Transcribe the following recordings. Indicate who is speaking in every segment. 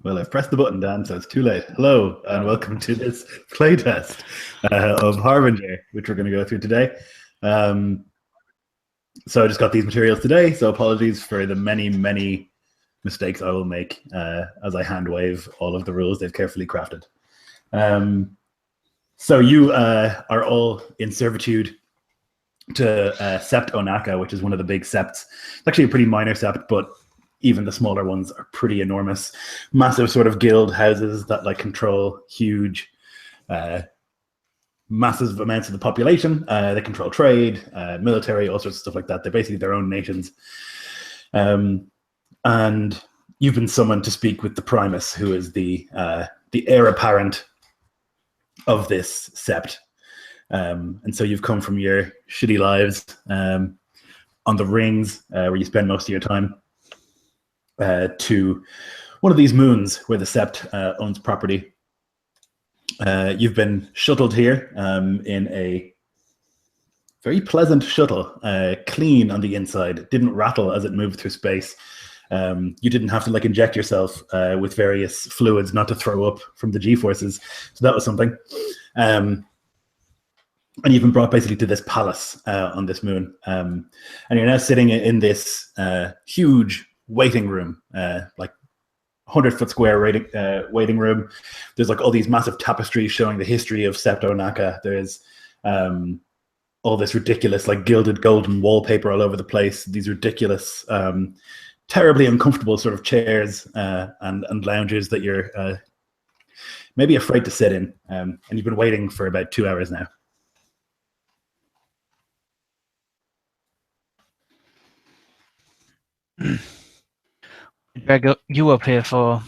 Speaker 1: Well, I've pressed the button, Dan, so it's too late. Hello, and welcome to this playtest of Harbinger, which we're going to go through today. So I just got these materials today, so apologies for the many mistakes I will make as I hand wave all of the rules they've carefully crafted. So you are all in servitude to Sept Onaka, which is one of the big septs. It's actually a pretty minor sept, but even the smaller ones are pretty enormous. Massive sort of guild houses that like control huge, massive amounts of the population. They control trade, military, all sorts of stuff like that. They're basically their own nations. And you've been summoned to speak with the Primus, who is the heir apparent of this sept. And so you've come from your shitty lives on the rings, where you spend most of your time, to one of these moons where the sept owns property. You've been shuttled here in a very pleasant shuttle, clean on the inside, didn't rattle as it moved through space. You didn't have to like inject yourself with various fluids not to throw up from the G-forces. So that was something. And you've been brought basically to this palace on this moon. And you're now sitting in this huge waiting room, like 100-foot square waiting room. There's like all these massive tapestries showing the history of Sept Onaka. There's all this ridiculous like gilded golden wallpaper all over the place. These ridiculous, terribly uncomfortable sort of chairs and lounges that you're maybe afraid to sit in. And you've been waiting for about 2 hours now.
Speaker 2: Drag you up here for?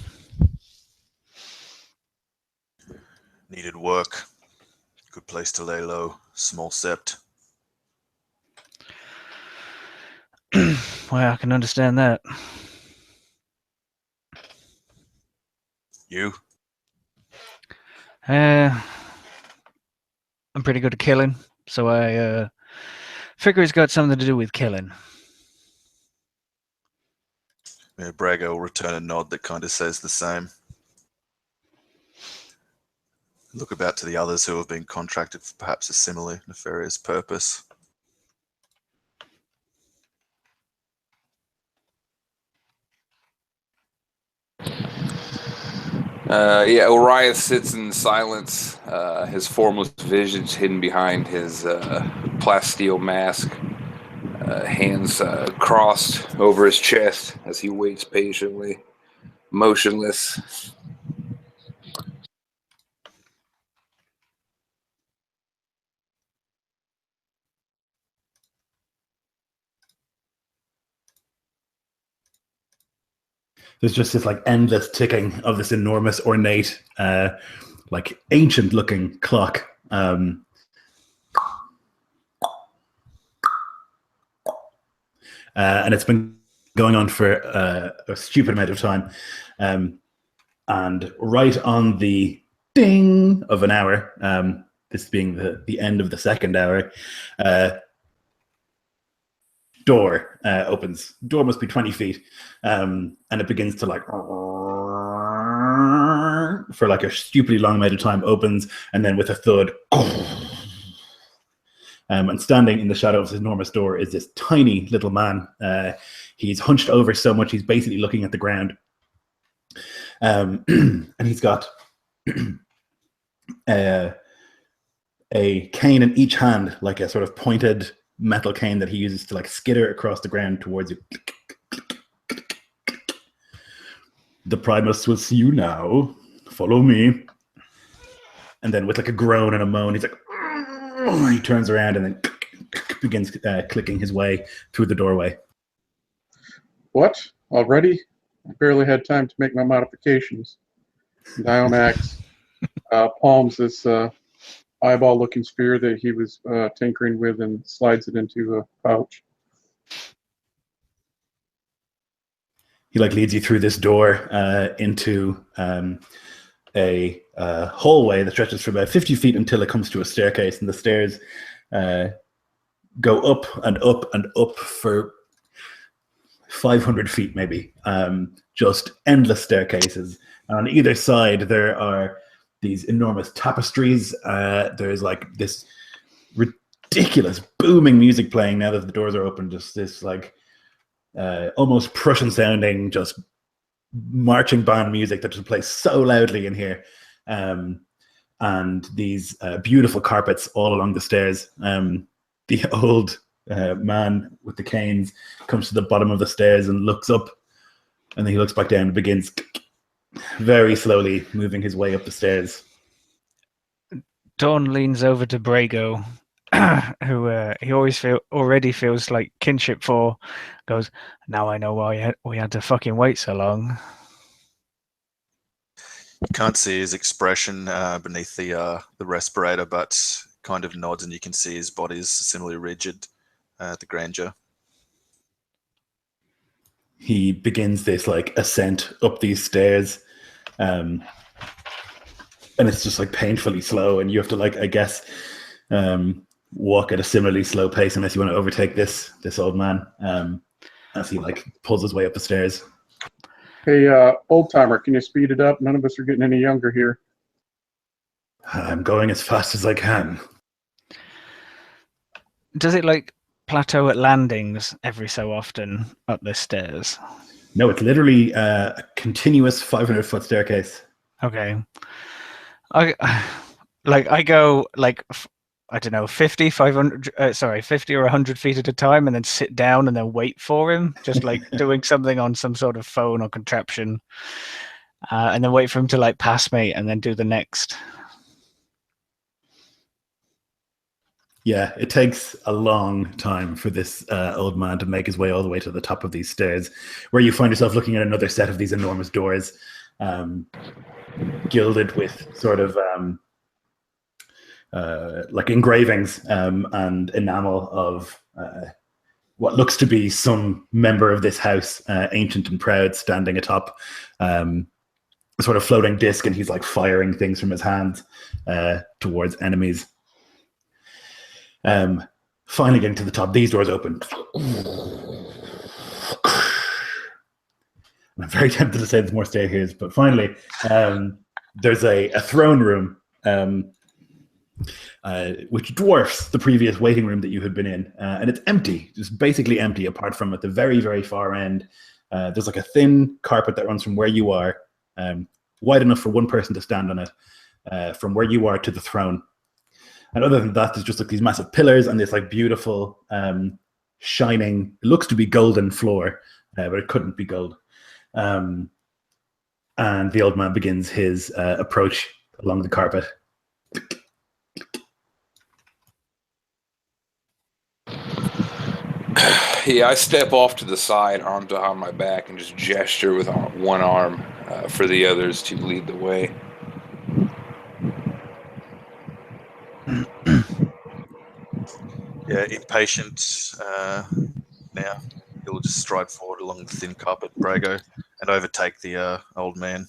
Speaker 3: Needed work. Good place to lay low. Small sept.
Speaker 2: Well, I can understand that.
Speaker 3: You?
Speaker 2: I'm pretty good at killing, so I figure it's got something to do with killing.
Speaker 3: Yeah, Braga will return a nod that kind of says the same. Look about to the others who have been contracted for perhaps a similar nefarious purpose.
Speaker 4: Yeah, Orion sits in silence, his formless visions hidden behind his plasteel mask, hands crossed over his chest as he waits patiently, motionless.
Speaker 1: There's just this like endless ticking of this enormous, ornate, like ancient-looking clock. And it's been going on for a stupid amount of time. And right on the ding of an hour, this being the end of the second hour, door opens. Door must be 20 feet, and it begins to like for like a stupidly long amount of time, opens, and then with a thud, and standing in the shadow of this enormous door is this tiny little man. He's hunched over so much he's basically looking at the ground, and he's got a cane in each hand, like a sort of pointed metal cane that he uses to like skitter across the ground towards you. The Primus will see you now. Follow me. And then with like a groan and a moan, he's like, he turns around and then begins clicking his way through the doorway.
Speaker 5: What? Already? I barely had time to make my modifications. Diomax palms this eyeball-looking spear that he was tinkering with and slides it into a pouch.
Speaker 1: He like leads you through this door into a hallway that stretches for about 50 feet until it comes to a staircase, and the stairs go up and up and up for 500 feet maybe, just endless staircases. And on either side, there are these enormous tapestries. There's like this ridiculous booming music playing now that the doors are open. Just this like almost Prussian sounding, just marching band music that just plays so loudly in here. And these beautiful carpets all along the stairs. The old man with the canes comes to the bottom of the stairs and looks up, and then he looks back down and begins very slowly moving his way up the stairs.
Speaker 2: Dawn leans over to Brago, who he already feels like kinship for. Goes, now I know why we had to fucking wait so long.
Speaker 3: You can't see his expression beneath the respirator, but kind of nods, and you can see his body is similarly rigid. The grandeur.
Speaker 1: He begins this like ascent up these stairs, and it's just like painfully slow, and you have to like, I guess, walk at a similarly slow pace unless you want to overtake this old man, as he like pulls his way up the stairs.
Speaker 5: Hey, old timer, can you speed it up? None of us are getting any younger here.
Speaker 1: I'm going as fast as I can.
Speaker 2: Does it like plateau at landings every so often up the stairs?
Speaker 1: No, it's literally a continuous 500-foot staircase.
Speaker 2: Okay. I go like, I don't know, 50 or 100 feet at a time, and then sit down and then wait for him, just like doing something on some sort of phone or contraption, and then wait for him to like pass me and then do the next.
Speaker 1: Yeah, it takes a long time for this old man to make his way all the way to the top of these stairs, where you find yourself looking at another set of these enormous doors, gilded with sort of like engravings and enamel of what looks to be some member of this house, ancient and proud, standing atop a sort of floating disc, and he's like firing things from his hands towards enemies. Finally getting to the top, these doors open. I'm very tempted to say there's more stairs, but finally there's a throne room, which dwarfs the previous waiting room that you had been in, and it's empty, just basically empty, apart from at the very, very far end. There's like a thin carpet that runs from where you are, wide enough for one person to stand on it, from where you are to the throne. And other than that, there's just like these massive pillars and this like beautiful, shining, it looks to be golden floor, but it couldn't be gold. And the old man begins his approach along the carpet.
Speaker 4: Yeah, I step off to the side, arms behind my back, and just gesture with one arm for the others to lead the way.
Speaker 3: Yeah, impatient now. He'll just stride forward along the thin carpet, Brago, and overtake the old man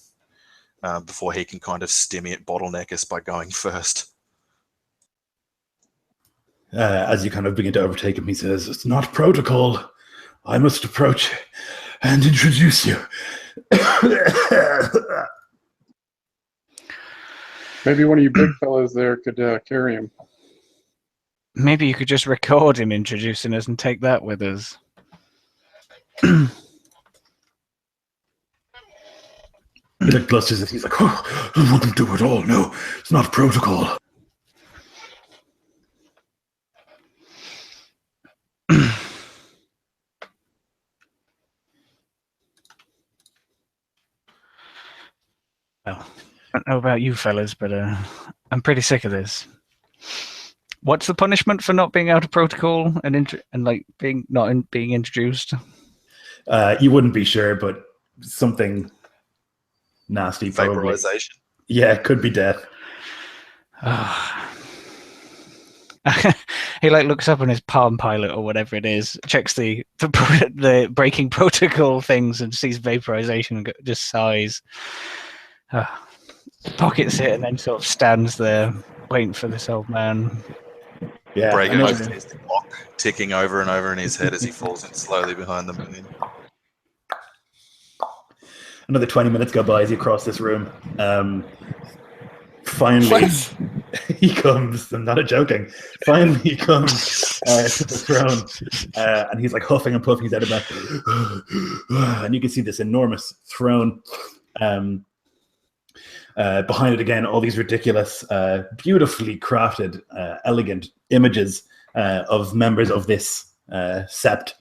Speaker 3: before he can kind of bottleneck us by going first.
Speaker 1: As you kind of begin to overtake him, he says, "It's not protocol. I must approach and introduce you."
Speaker 5: Maybe one of you big fellas there could carry him.
Speaker 2: Maybe you could just record him introducing us and take that with us.
Speaker 1: He like blusters it. He's like, "Oh, I wouldn't do it all. No, it's not protocol."
Speaker 2: Well, I don't know about you fellas, but I'm pretty sick of this. What's the punishment for not being out of protocol and like being introduced?
Speaker 1: You wouldn't be sure, but something nasty, probably.
Speaker 3: Vaporization.
Speaker 1: Yeah, it could be death.
Speaker 2: He like looks up on his Palm Pilot or whatever it is, checks the breaking protocol things, and sees vaporization and just sighs. Pockets it and then sort of stands there waiting for this old man.
Speaker 1: Yeah,
Speaker 3: Brago sees the clock ticking over and over in his head as he falls in slowly behind the moon.
Speaker 1: Another 20 minutes go by as you cross this room. Finally, he comes. I'm not joking. Finally, he comes to the throne, and he's like huffing and puffing his head about, and you can see this enormous throne. Behind it again, all these ridiculous, beautifully crafted, elegant images of members of this sept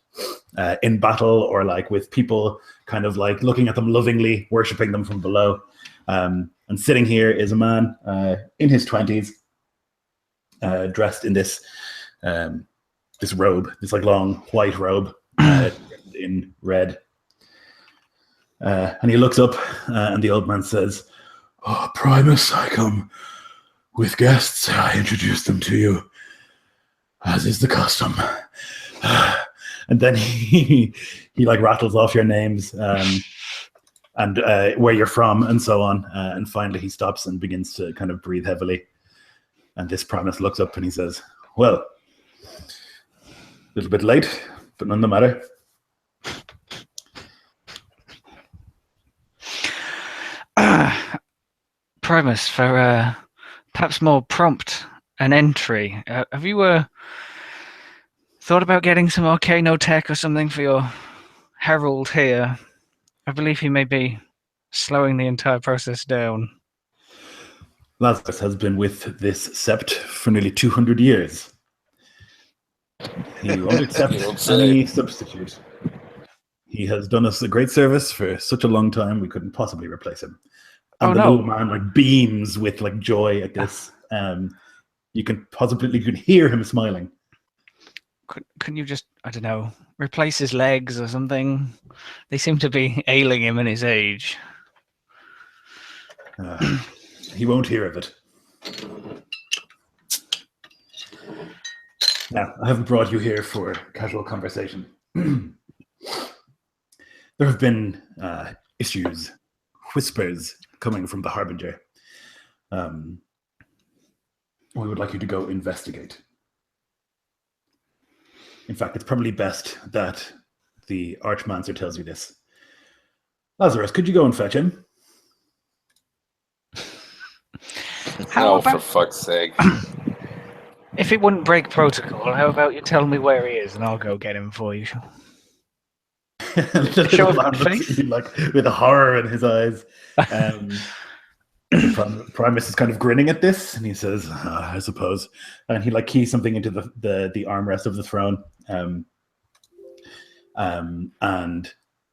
Speaker 1: in battle, or like with people kind of like looking at them lovingly, worshipping them from below. And sitting here is a man in his 20s, dressed in this this robe, this like long white robe in red. And he looks up, and the old man says, "Oh, Primus, I come with guests. I introduce them to you, as is the custom." And then he like rattles off your names and where you're from and so on. And finally he stops and begins to kind of breathe heavily. And this Primus looks up and he says, "Well, a little bit late, but none the matter."
Speaker 2: Primus, for perhaps more prompt an entry, have you thought about getting some Arcano tech or something for your herald here? I believe he may be slowing the entire process down.
Speaker 1: Lazarus has been with this sept for nearly 200 years. He won't accept any substitute. He has done us a great service for such a long time, we couldn't possibly replace him. And the little man like beams with like joy at this. You can hear him smiling.
Speaker 2: Can you just, I don't know, replace his legs or something? They seem to be ailing him in his age.
Speaker 1: He won't hear of it. Now, I haven't brought you here for casual conversation. There have been issues, whispers coming from the Harbinger. We would like you to go investigate. In fact, it's probably best that the Archmancer tells you this. Lazarus, could you go and fetch him?
Speaker 4: No, for fuck's sake.
Speaker 2: If it wouldn't break protocol, how about you tell me where he is and I'll go get him for you?
Speaker 1: The little man looks at you like with a horror in his eyes. Primus is kind of grinning at this, and he says, "I suppose." And he like keys something into the armrest of the throne. And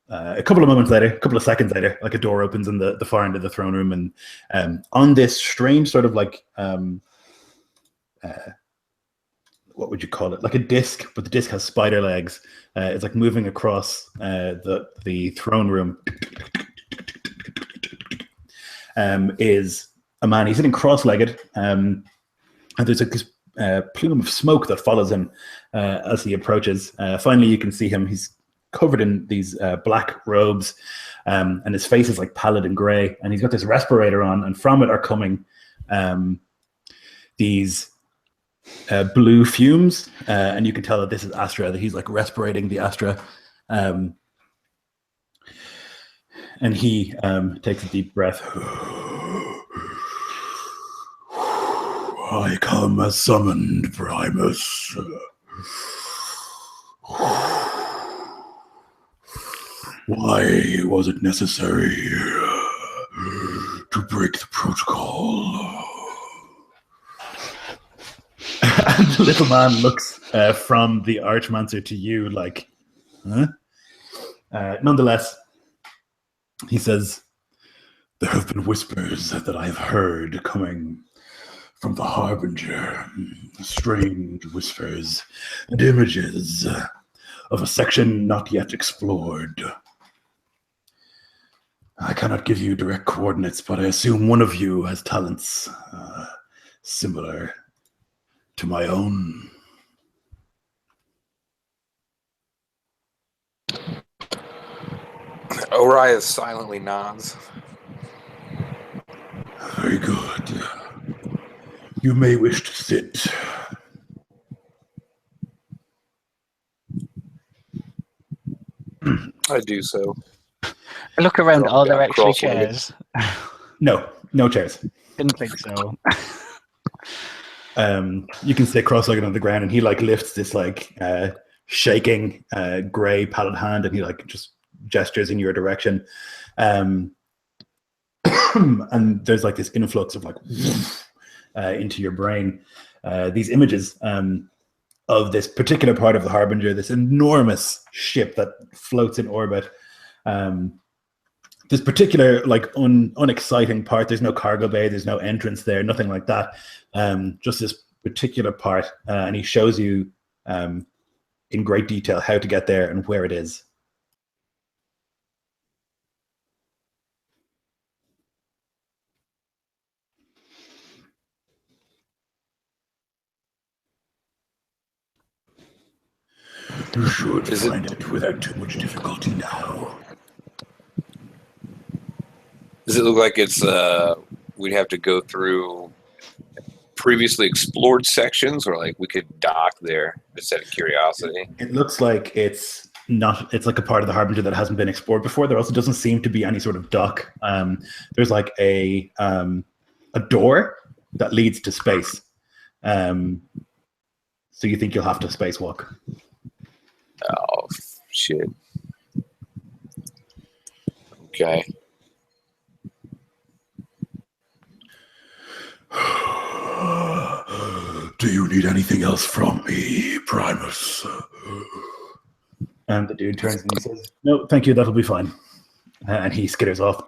Speaker 1: a couple of seconds later, like a door opens in the far end of the throne room, and on this strange sort of like what would you call it? Like a disc, but the disc has spider legs. It's like moving across the throne room. Is a man. He's sitting cross-legged, and there's this plume of smoke that follows him as he approaches. Finally, you can see him. He's covered in these black robes, and his face is like pallid and grey, and he's got this respirator on, and from it are coming these blue fumes, and you can tell that this is Astra, that he's like respirating the Astra. And he takes a deep breath. "I come as summoned, Primus. Why was it necessary to break the protocol?" And the little man looks from the Archmancer to you like, huh? Nonetheless, he says, "There have been whispers that I have heard coming from the Harbinger, strange whispers and images of a section not yet explored. I cannot give you direct coordinates, but I assume one of you has talents similar to my own."
Speaker 4: Orias silently nods.
Speaker 1: "Very good. You may wish to sit."
Speaker 4: I do so.
Speaker 2: I look around.
Speaker 4: Drop
Speaker 2: Are there
Speaker 4: down,
Speaker 2: actually
Speaker 4: cross-legged.
Speaker 2: chairs?
Speaker 1: No chairs.
Speaker 2: Didn't think so.
Speaker 1: You can sit cross-legged on the ground, and he like lifts this like shaking gray padded hand, and he like just gestures in your direction. And there's like this influx of like into your brain. These images of this particular part of the Harbinger, this enormous ship that floats in orbit. This particular like unexciting part, there's no cargo bay, there's no entrance there, nothing like that. Just this particular part, and he shows you in great detail how to get there and where it is. You should find it without too much difficulty now.
Speaker 4: Does it look like it's we'd have to go through previously explored sections, or like we could dock there just out of curiosity?
Speaker 1: It looks like it's not. It's like a part of the Harbinger that hasn't been explored before. There also doesn't seem to be any sort of dock. There's like a door that leads to space. So you think you'll have to spacewalk?
Speaker 4: Oh shit. Okay.
Speaker 1: Do you need anything else from me, Primus? And the dude turns and he says, "No, thank you, that'll be fine." And he skitters off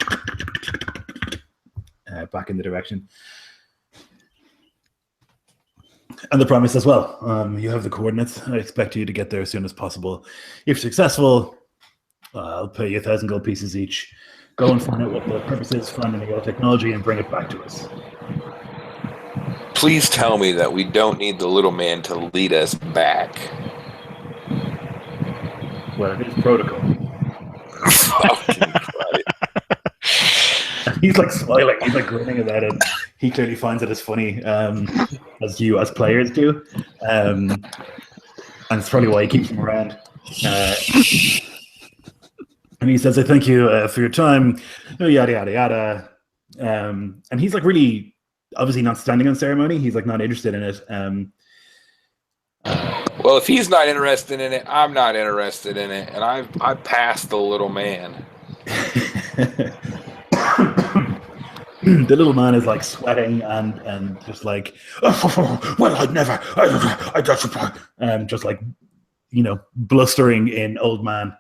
Speaker 1: back in the direction. And the Primus says, "Well, you have the coordinates. I expect you to get there as soon as possible. If successful, I'll pay you 1,000 gold pieces each. Go and find out what the purpose is, find any old technology, and bring it back to us."
Speaker 4: Please tell me that we don't need the little man to lead us back.
Speaker 1: Well, it is protocol.
Speaker 4: Fucking Christ.
Speaker 1: He's like smiling. He's like grinning about it. He clearly finds it as funny as you, as players, do, and it's probably why he keeps him around. And he says, "I thank you for your time." Yada yada yada. And he's like really, obviously not standing on ceremony. He's like not interested in it.
Speaker 4: Well, if he's not interested in it, I'm not interested in it, and I passed the little man.
Speaker 1: The little man is like sweating and just like, "Oh, well, I'd never, I just like, you know, blustering in old man.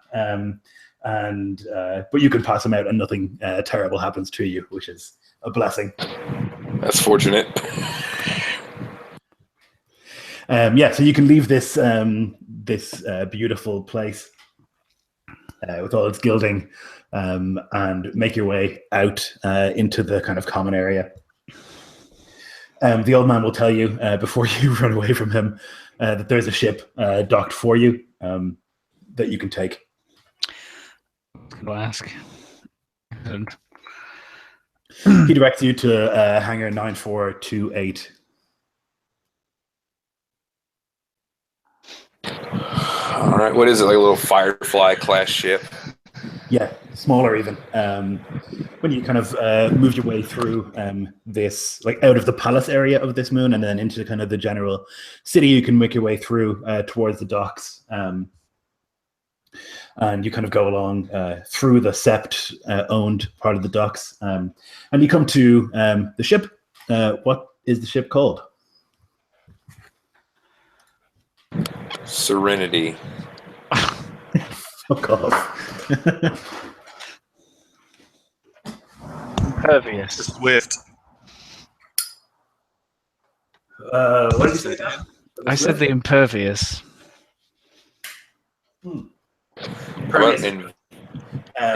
Speaker 1: But you can pass him out and nothing terrible happens to you, which is a blessing.
Speaker 4: That's fortunate.
Speaker 1: So you can leave this beautiful place with all its gilding and make your way out into the kind of common area. The old man will tell you before you run away from him that there's a ship docked for you that you can take.
Speaker 2: I'll ask. And
Speaker 1: He directs you to hangar 9428.
Speaker 4: All right, what is it, like a little Firefly class ship?
Speaker 1: Yeah, smaller even. When you kind of move your way through this, like out of the palace area of this moon and then into kind of the general city, you can make your way through towards the docks. And you kind of go along through the Sept owned part of the docks. And you come to the ship. What is the ship called?
Speaker 4: Serenity.
Speaker 1: Fuck off.
Speaker 2: Impervious.
Speaker 3: Swift.
Speaker 1: What did you say, Dan?
Speaker 2: I said the impervious.
Speaker 4: How about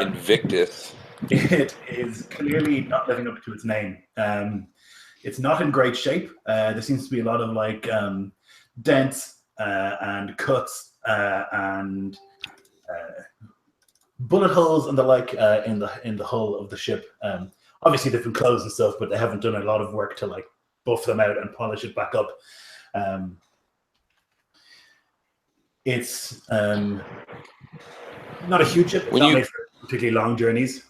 Speaker 4: Invictus?
Speaker 1: It is clearly not living up to its name. It's not in great shape. There seems to be a lot of like dents and cuts and bullet holes and the like in the hull of the ship. Obviously, they've been closed and stuff, but they haven't done a lot of work to like buff them out and polish it back up. It's not a huge ship. It's
Speaker 4: When
Speaker 1: not
Speaker 4: you-
Speaker 1: made for particularly long journeys.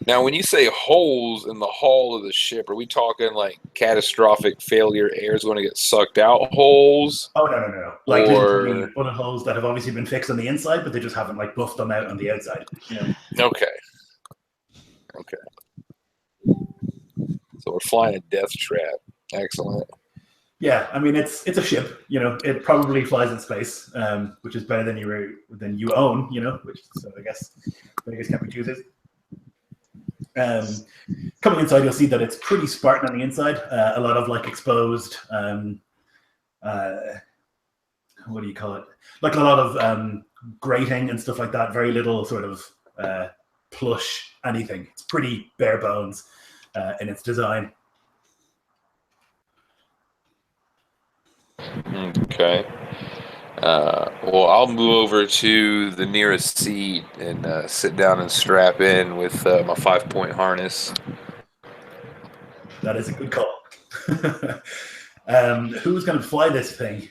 Speaker 4: Now, when you say holes in the hull of the ship, are we talking like catastrophic failure? Air is going to get sucked out holes?
Speaker 1: Oh no! Like
Speaker 4: Or-
Speaker 1: little tiny bullet holes that have obviously been fixed on the inside, but they just haven't like buffed them out on the outside. You know?
Speaker 4: Okay. So we're flying a death trap. Excellent.
Speaker 1: Yeah, I mean it's a ship. You know, it probably flies in space, which is better than you own. You know, which so I guess can't be chooses. Coming inside, you'll see that it's pretty Spartan on the inside. A lot of like exposed, what do you call it? Like a lot of grating and stuff like that. Very little sort of plush anything. It's pretty bare bones in its design.
Speaker 4: Okay. Well, I'll move over to the nearest seat and sit down and strap in with my 5-point harness.
Speaker 1: That is a good call. Who's going to fly this thing?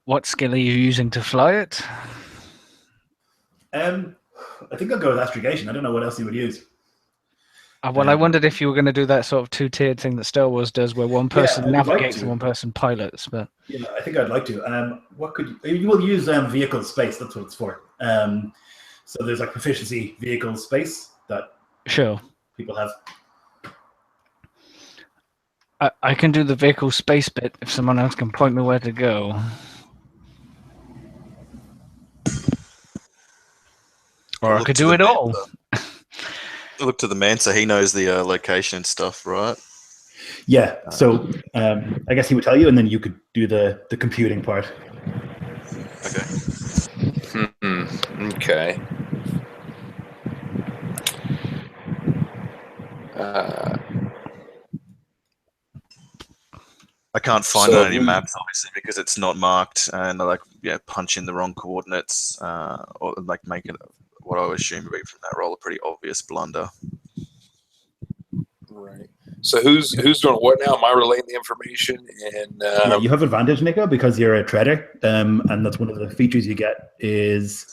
Speaker 2: What skill are you using to fly it?
Speaker 1: I think I'll go with astrogation. I don't know what else you would use.
Speaker 2: Well, I wondered if you were going to do that sort of two-tiered thing that Star Wars does, where one person
Speaker 1: I would like
Speaker 2: navigates
Speaker 1: to.
Speaker 2: and one person pilots. But
Speaker 1: Yeah, I think I'd like to. What could you will use vehicle space? That's what it's for. So there's like proficiency vehicle space that
Speaker 2: sure,
Speaker 1: people have.
Speaker 2: I can do the vehicle space bit if someone else can point me where to go. Or I
Speaker 3: Look
Speaker 2: could
Speaker 3: to
Speaker 2: do
Speaker 3: the
Speaker 2: it all.
Speaker 3: Look to the man, so he knows the location and stuff, right?
Speaker 1: Yeah. So I guess he would tell you, and then you could do the computing part.
Speaker 3: Okay.
Speaker 4: Okay.
Speaker 3: I can't find
Speaker 4: So
Speaker 3: it on any
Speaker 4: we-
Speaker 3: maps, obviously, because it's not marked, and punch in the wrong coordinates, or like make it what I would assume to be from that roll a pretty obvious blunder.
Speaker 4: Right. So who's doing what now? Am I relaying the information? And
Speaker 1: Yeah, you have advantage, Nico, because you're a treader, and that's one of the features you get is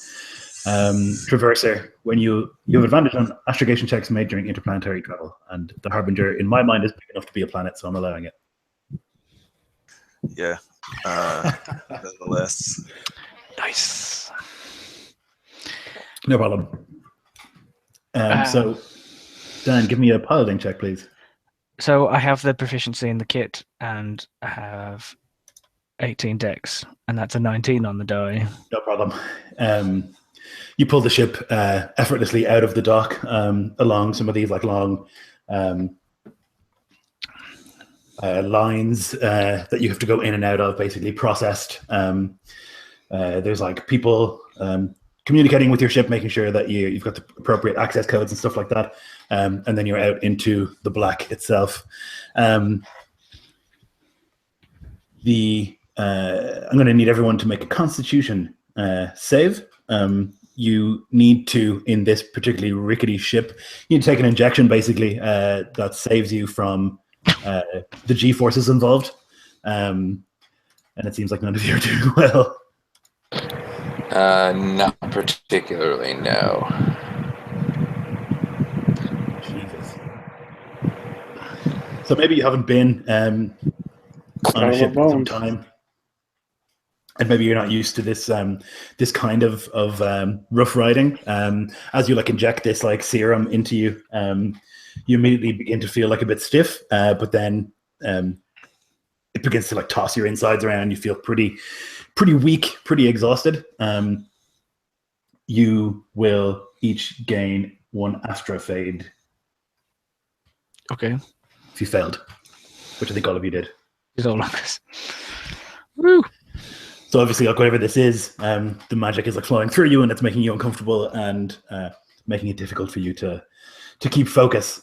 Speaker 1: traverser. When you have advantage on astrogation checks made during interplanetary travel, and the Harbinger, in my mind, is big enough to be a planet, so I'm allowing it.
Speaker 3: Yeah. Nonetheless.
Speaker 2: Nice.
Speaker 1: No problem. So, Dan, give me a piloting check, please.
Speaker 2: So I have the proficiency in the kit, and I have 18 dex, and that's a 19 on the die.
Speaker 1: No problem. You pull the ship effortlessly out of the dock along some of these like long lines that you have to go in and out of, basically processed. There's like people communicating with your ship, making sure that you've got the appropriate access codes and stuff like that. And then you're out into the black itself. I'm going to need everyone to make a Constitution save. You need to, in this particularly rickety ship, you need to take an injection, basically, that saves you from the G-forces involved. And it seems like none of you are doing well.
Speaker 4: not particularly, no.
Speaker 1: Jesus. So maybe you haven't been on a ship in some time, and maybe you're not used to this this kind of rough riding. As you like inject this like serum into you, you immediately begin to feel like a bit stiff, but then it begins to like toss your insides around. You feel pretty weak, pretty exhausted. You will each gain 1 astrofade
Speaker 2: Okay.
Speaker 1: if you failed, which I think all of you did.
Speaker 2: It's all of us. Woo!
Speaker 1: So obviously, like whatever this is, the magic is like flowing through you, and it's making you uncomfortable and making it difficult for you to keep focus.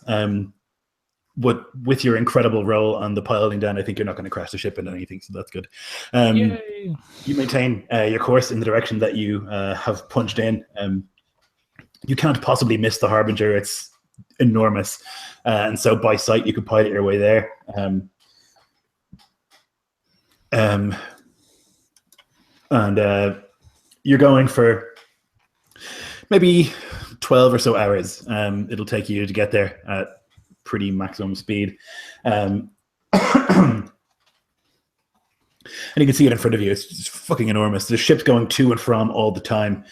Speaker 1: But with your incredible roll on the piloting down, I think you're not going to crash the ship into anything, so that's good.
Speaker 2: Yay!
Speaker 1: You maintain your course in the direction that you have punched in. You can't possibly miss the Harbinger; it's enormous, and so by sight you could pilot your way there. and you're going for maybe 12 or so hours. It'll take you to get there at pretty maximum speed. And you can see it in front of you. It's just fucking enormous. The ship's going to and from all the time.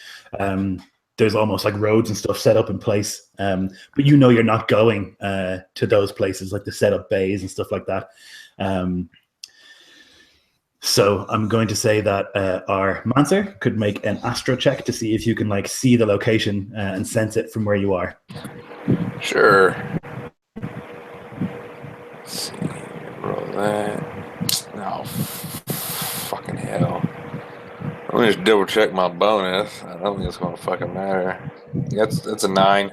Speaker 1: There's almost like roads and stuff set up in place. But you know you're not going to those places, like the set up bays and stuff like that. So I'm going to say that our Mancer could make an astro check to see if you can like see the location and sense it from where you are.
Speaker 4: Sure. Let's see. Roll that. Oh, fucking hell. Let me just double check my bonus. I don't think it's going to fucking matter. That's a 9.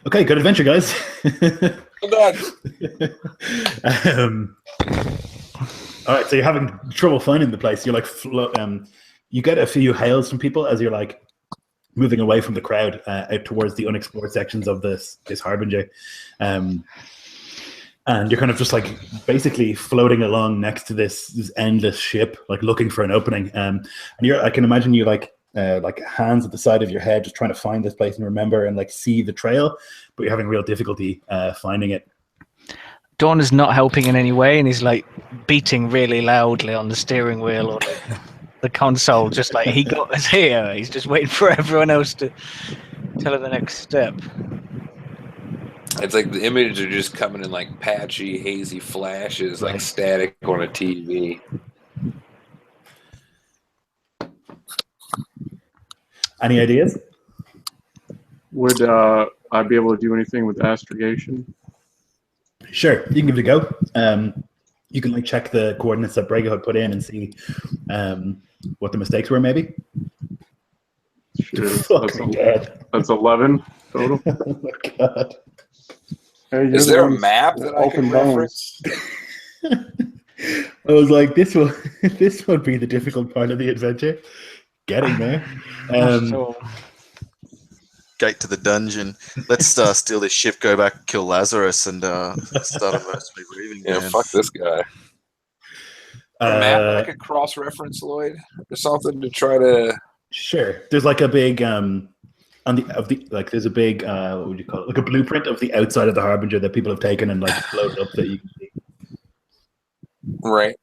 Speaker 1: Okay, good adventure, guys. All right, so you're having trouble finding the place. You're like, you get a few hails from people as you're like moving away from the crowd out towards the unexplored sections of this Harbinger. And you're kind of just like basically floating along next to this endless ship, like looking for an opening. And I can imagine you like hands at the side of your head, just trying to find this place and remember and like see the trail, but you're having real difficulty finding it.
Speaker 2: Dawn is not helping in any way, and he's like beating really loudly on the steering wheel or the console, just like he got us here. He's just waiting for everyone else to tell her the next step.
Speaker 4: It's like the images are just coming in like patchy, hazy flashes, like static on a TV.
Speaker 5: Any ideas? Would I be able to do anything with astrogation?
Speaker 1: Sure, you can give it a go. You can like check the coordinates that Brago had put in and see what the mistakes were, maybe.
Speaker 5: Sure, that's 11 total.
Speaker 1: Oh my god.
Speaker 5: Hey,
Speaker 4: is there a map that I can reference?
Speaker 1: I was like, this would be the difficult part of the adventure. Getting there.
Speaker 3: Gate to the dungeon. Let's steal this ship, go back and kill Lazarus, and start a mercenary grieving.
Speaker 4: Yeah,
Speaker 3: man.
Speaker 4: fuck this guy. A map that I could cross-reference, Lloyd, or something to try to.
Speaker 1: Sure. There's like a big there's a big what would you call it? Like a blueprint of the outside of the Harbinger that people have taken and like floated up that you can see.
Speaker 4: Right.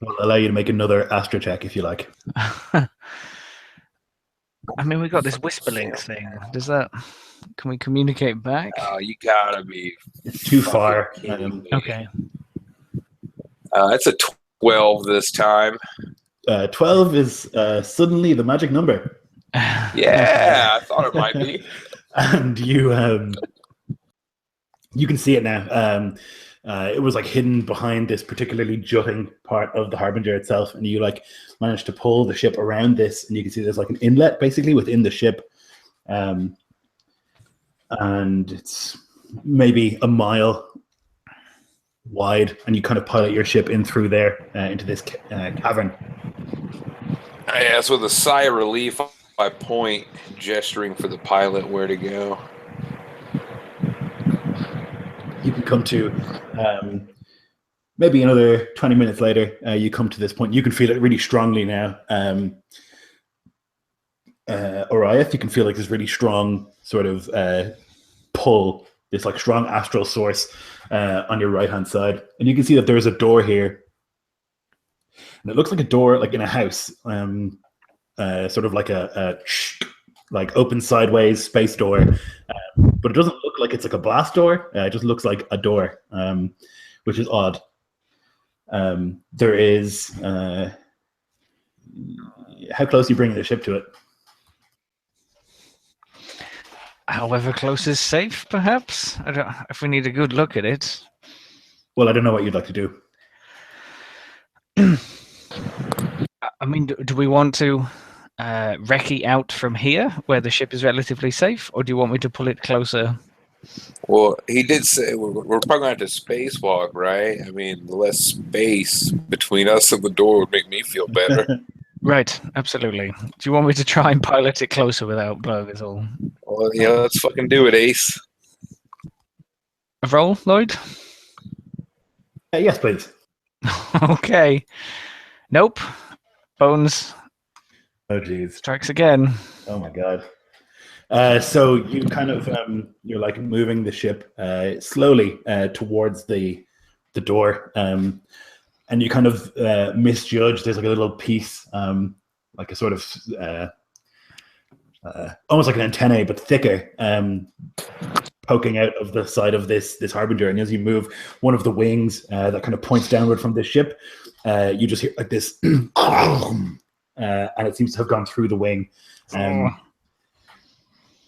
Speaker 1: It'll allow you to make another astro check if you like.
Speaker 2: I mean, we got this Whisperlink thing. Can we communicate back?
Speaker 4: Oh, you gotta be.
Speaker 1: It's too far.
Speaker 2: Okay.
Speaker 4: It's a 12 this time.
Speaker 1: 12 is suddenly the magic number.
Speaker 4: Yeah, I thought it might be.
Speaker 1: And you can see it now. It was like hidden behind this particularly jutting part of the Harbinger itself, and you like managed to pull the ship around this, and you can see there's like an inlet basically within the ship, and it's maybe a mile wide, and you kind of pilot your ship in through there into this cavern.
Speaker 4: Yes, with a sigh of relief, I point, gesturing for the pilot where to go.
Speaker 1: You can come to maybe another 20 minutes later. You come to this point. You can feel it really strongly now. Oriath, you can feel like this really strong sort of pull, this like strong astral source on your right hand side, and you can see that there is a door here, and it looks like a door like in a house, sort of like a like open sideways space door. But it doesn't look like it's like a blast door. It just looks like a door, which is odd. There is... how close are you bringing the ship to it?
Speaker 2: However close is safe, perhaps? I don't. If we need a good look at it.
Speaker 1: Well, I don't know what you'd like to do.
Speaker 2: I mean, do we want to recce out from here, where the ship is relatively safe, or do you want me to pull it closer?
Speaker 4: Well, he did say we're probably going to have to spacewalk, right? I mean, the less space between us and the door would make me feel better.
Speaker 2: Right, absolutely. Do you want me to try and pilot it closer without blowing us all?
Speaker 4: Well, yeah, let's fucking do it, Ace.
Speaker 2: A roll, Lloyd?
Speaker 1: Yes, please.
Speaker 2: Okay. Nope. Bones
Speaker 1: Oh, geez.
Speaker 2: strikes again.
Speaker 1: Oh, my God. So you kind of you're like moving the ship slowly towards the door, and you kind of misjudge. There's like a little piece, like a sort of almost like an antennae, but thicker, poking out of the side of this Harbinger. And as you move one of the wings that kind of points downward from the ship, you just hear like this, and it seems to have gone through the wing.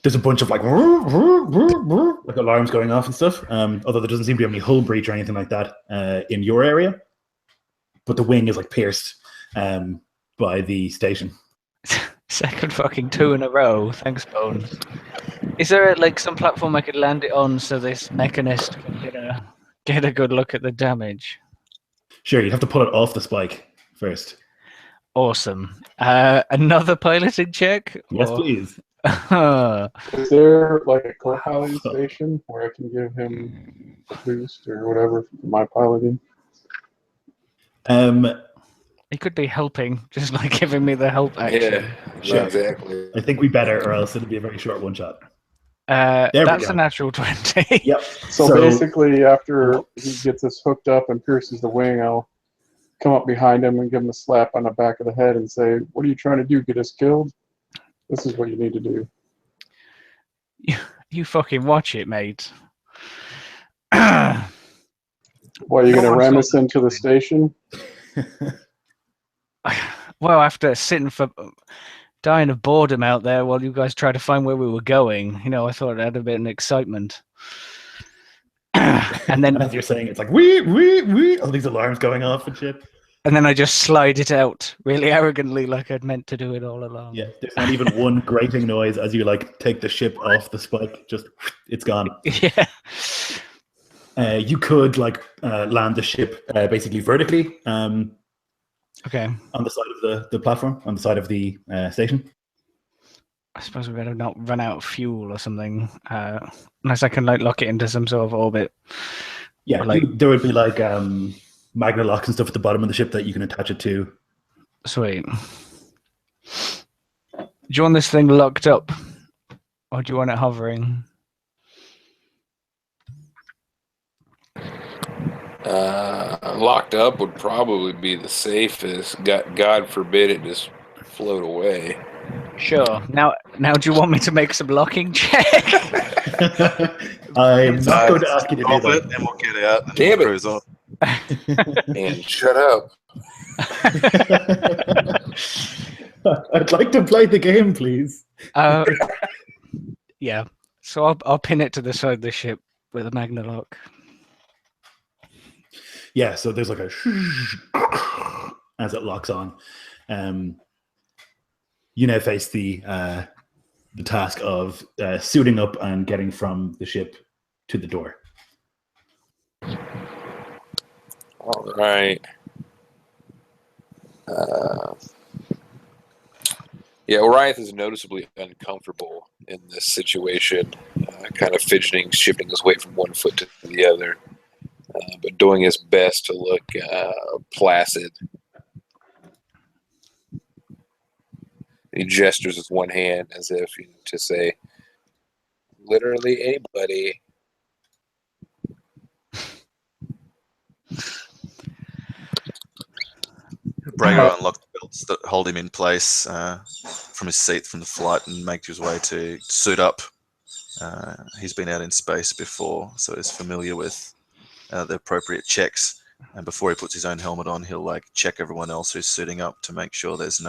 Speaker 1: There's a bunch of like alarms going off and stuff, although there doesn't seem to be any hull breach or anything like that in your area. But the wing is like pierced by the station.
Speaker 2: Second fucking 2 in a row. Thanks, Bones. Is there like some platform I could land it on so this mechanist can get a good look at the damage?
Speaker 1: Sure, you'd have to pull it off the spike first.
Speaker 2: Awesome. Another piloting check?
Speaker 1: Yes,
Speaker 2: or-
Speaker 1: please.
Speaker 5: Is there like a co-piloting station where I can give him a boost or whatever for my piloting?
Speaker 2: He could be helping, just like giving me the help action.
Speaker 4: Yeah,
Speaker 1: Sure.
Speaker 4: exactly.
Speaker 1: I think we better, or else it'll be a very short one shot. we
Speaker 2: That's
Speaker 1: go.
Speaker 2: a natural 20.
Speaker 1: Yep.
Speaker 5: So basically, after he gets us hooked up and pierces the wing, I'll come up behind him and give him a slap on the back of the head and say, "What are you trying to do? Get us killed? This is what you need to do."
Speaker 2: You fucking watch it, mate.
Speaker 5: Why are you going to ram us into the station?
Speaker 2: Well, after sitting for dying of boredom out there while you guys tried to find where we were going, I thought it had a bit of excitement. And then
Speaker 1: as you're saying, it's like wee, all these alarms going off and shit.
Speaker 2: And then I just slide it out really arrogantly, like I'd meant to do it all along.
Speaker 1: Yeah, there's not even one grating noise as you like take the ship off the spike. Just it's gone.
Speaker 2: Yeah.
Speaker 1: You could like land the ship basically vertically.
Speaker 2: Okay.
Speaker 1: On the side of the platform, on the side of the station.
Speaker 2: I suppose we better not run out of fuel or something, unless I can like lock it into some sort of orbit.
Speaker 1: Yeah, there would be like magnet locks and stuff at the bottom of the ship that you can attach it to.
Speaker 2: Sweet. Do you want this thing locked up, or do you want it hovering?
Speaker 4: Locked up would probably be the safest. God forbid it just float away.
Speaker 2: Sure. Now, do you want me to make some locking check?
Speaker 1: I'm not going to ask you to do
Speaker 3: Drop
Speaker 1: that.
Speaker 3: it and we'll get out. And
Speaker 4: Damn it.
Speaker 3: cruise on.
Speaker 4: And shut up.
Speaker 1: I'd like to play the game, please.
Speaker 2: Yeah. So I'll pin it to the side of the ship with a magnet lock.
Speaker 1: Yeah, so there's like a as it locks on. You now face the task of suiting up and getting from the ship to the door.
Speaker 4: All right. Yeah, Oriath is noticeably uncomfortable in this situation, kind of fidgeting, shifting his weight from one foot to the other, but doing his best to look placid. He gestures with one hand as if to say, literally anybody.
Speaker 3: Brago unlocked the belts that hold him in place from his seat from the flight and makes his way to suit up. He's been out in space before, so he's familiar with the appropriate checks. And before he puts his own helmet on, he'll like check everyone else who's suiting up to make sure there's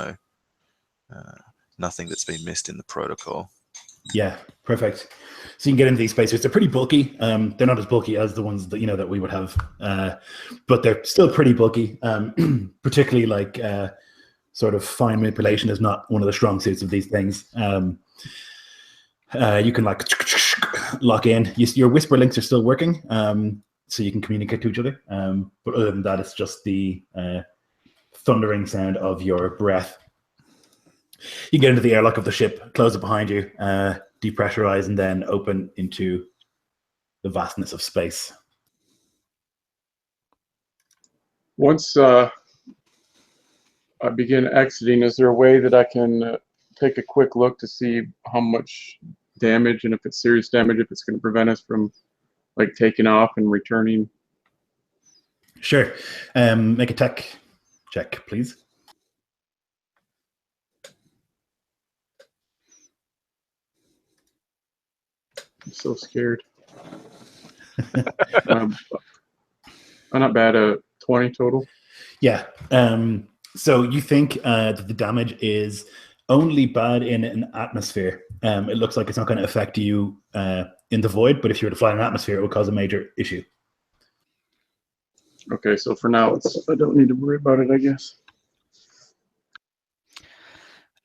Speaker 3: nothing that's been missed in the protocol.
Speaker 1: Yeah, perfect. So you can get into these spacesuits. They're pretty bulky. They're not as bulky as the ones that that we would have, but they're still pretty bulky. Particularly like sort of fine manipulation is not one of the strong suits of these things. You can like lock in. Your whisper links are still working, so you can communicate to each other. But other than that, it's just the thundering sound of your breath. You get into the airlock of the ship, close it behind you, depressurize, and then open into the vastness of space.
Speaker 5: Once I begin exiting, is there a way that I can take a quick look to see how much damage, and if it's serious damage, if it's going to prevent us from like taking off and returning?
Speaker 1: Sure. Make a tech check, please.
Speaker 5: I'm so scared. I'm not bad. 20 total.
Speaker 1: Yeah. So you think that the damage is only bad in an atmosphere. It looks like it's not going to affect you in the void, but if you were to fly in an atmosphere, it would cause a major issue.
Speaker 5: Okay, so for now, I don't need to worry about it, I guess.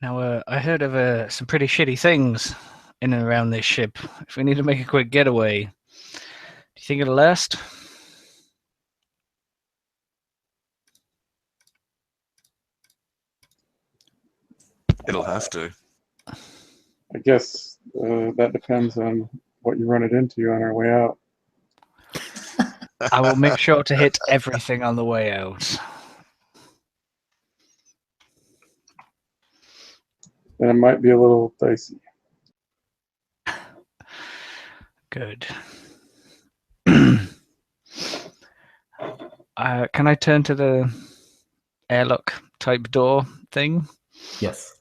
Speaker 2: Now, I heard of some pretty shitty things in and around this ship. If we need to make a quick getaway, do you think it'll last?
Speaker 3: It'll have to.
Speaker 5: I guess that depends on what you run it into on our way out.
Speaker 2: I will make sure to hit everything on the way out.
Speaker 5: Then it might be a little dicey.
Speaker 2: Good. Can I turn to the airlock type door thing?
Speaker 1: Yes.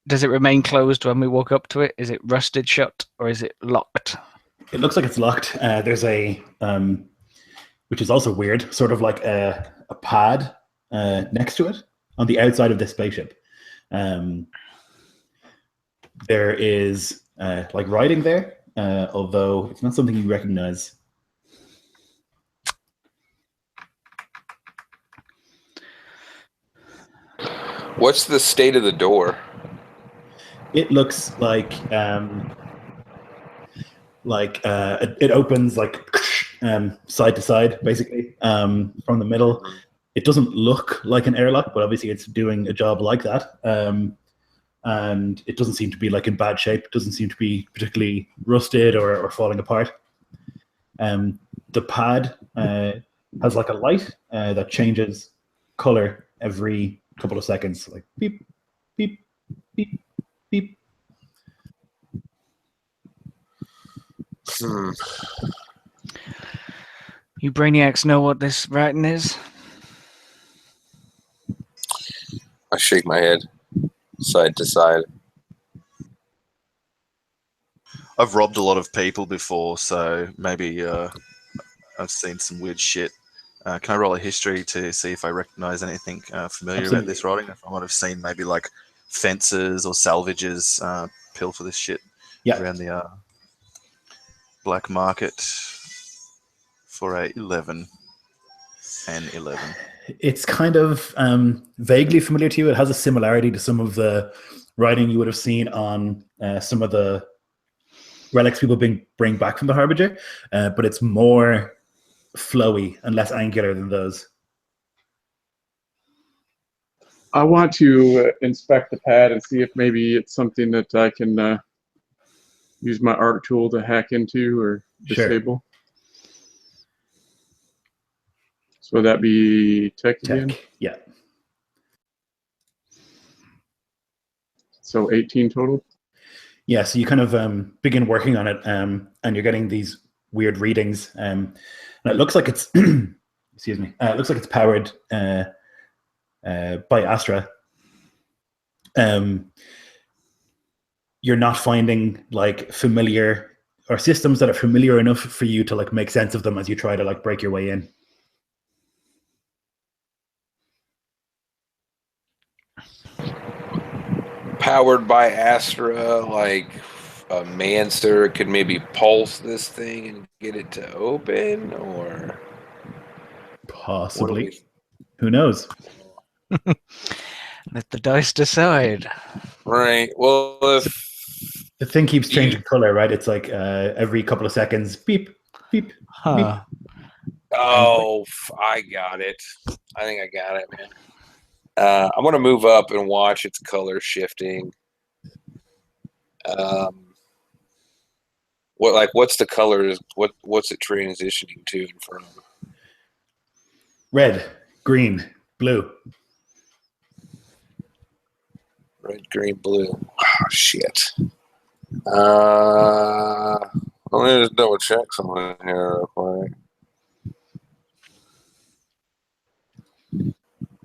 Speaker 2: Does it remain closed when we walk up to it? Is it rusted shut or is it locked?
Speaker 1: It looks like it's locked. There's a, which is also weird, sort of like a pad next to it on the outside of this spaceship. There is like writing there, although it's not something you recognize.
Speaker 4: What's the state of the door?
Speaker 1: It looks like it opens like side to side, basically, from the middle. It doesn't look like an airlock, but obviously it's doing a job like that. And it doesn't seem to be like in bad shape. It doesn't seem to be particularly rusted or falling apart. The pad has like a light that changes color every couple of seconds, like beep, beep, beep, beep.
Speaker 2: You brainiacs know what this writing is?
Speaker 4: I shake my head side to side.
Speaker 3: I've robbed a lot of people before, so maybe I've seen some weird shit. Can I roll a history to see if I recognize anything familiar
Speaker 1: Absolutely.
Speaker 3: about this writing? If I might have seen maybe like fences or salvages pilfer this shit around the black market for a 11 and 11.
Speaker 1: It's kind of vaguely familiar to you. It has a similarity to some of the writing you would have seen on some of the relics people bring back from the Harbinger, but it's more flowy and less angular than those.
Speaker 5: I want to inspect the pad and see if maybe it's something that I can use my art tool to hack into or disable.
Speaker 1: Sure.
Speaker 5: So would that be tech again?
Speaker 1: Yeah.
Speaker 5: So 18 total?
Speaker 1: Yeah, so you kind of begin working on it, and you're getting these weird readings. And it looks like it's, excuse me, it looks like it's powered by Astra. You're not finding like familiar or systems that are familiar enough for you to like make sense of them as you try to like break your way in.
Speaker 4: Powered by Astra, like a Mancer could maybe pulse this thing and get it to open, or
Speaker 1: Possibly. Who knows?
Speaker 2: Let the dice decide.
Speaker 4: Right. Well, if
Speaker 1: The thing keeps changing color, right? It's like every couple of seconds, beep, beep,
Speaker 2: Huh.
Speaker 1: beep.
Speaker 4: Oh, I got it. I think I got it, man. I'm gonna move up and watch its color shifting. What's the colors? What's it transitioning to in front of?
Speaker 1: Red, green, blue.
Speaker 4: Red, green, blue. Oh, shit. Let me just double check something here real quick.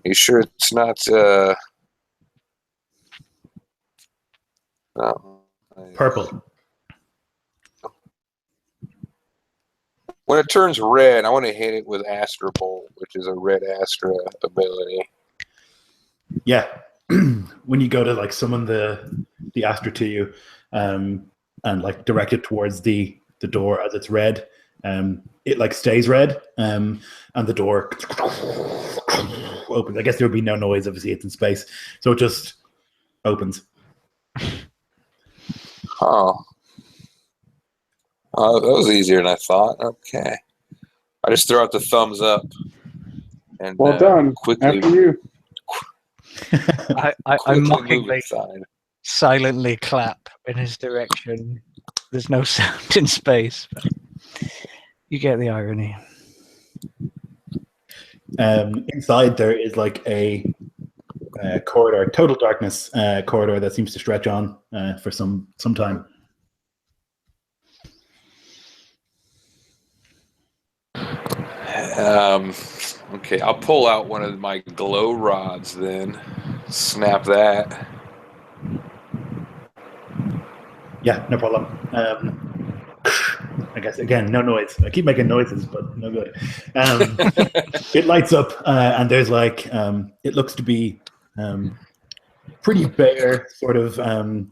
Speaker 4: You sure it's not no.
Speaker 1: Purple.
Speaker 4: When it turns red, I want to hit it with Astra Bolt, which is a red Astra ability.
Speaker 1: Yeah. When you go to like summon the Astra to you, and like direct it towards the door as it's red, it like stays red, and the door opens. I guess there would be no noise, obviously it's in space, so it just opens.
Speaker 4: Oh. That was easier than I thought. Okay. I just throw out the thumbs up. And
Speaker 5: Well done.
Speaker 4: Quickly,
Speaker 5: After you.
Speaker 2: I
Speaker 4: quickly move
Speaker 2: mockingly
Speaker 4: inside.
Speaker 2: silently clap in his direction. There's no sound in space. But you get the irony.
Speaker 1: Inside there is like a corridor, total darkness corridor that seems to stretch on for some time.
Speaker 4: Okay, I'll pull out one of my glow rods then. Snap that.
Speaker 1: Yeah, no problem. I guess again, no noise. I keep making noises, but no good. It lights up, and there's like it looks to be pretty bare, sort of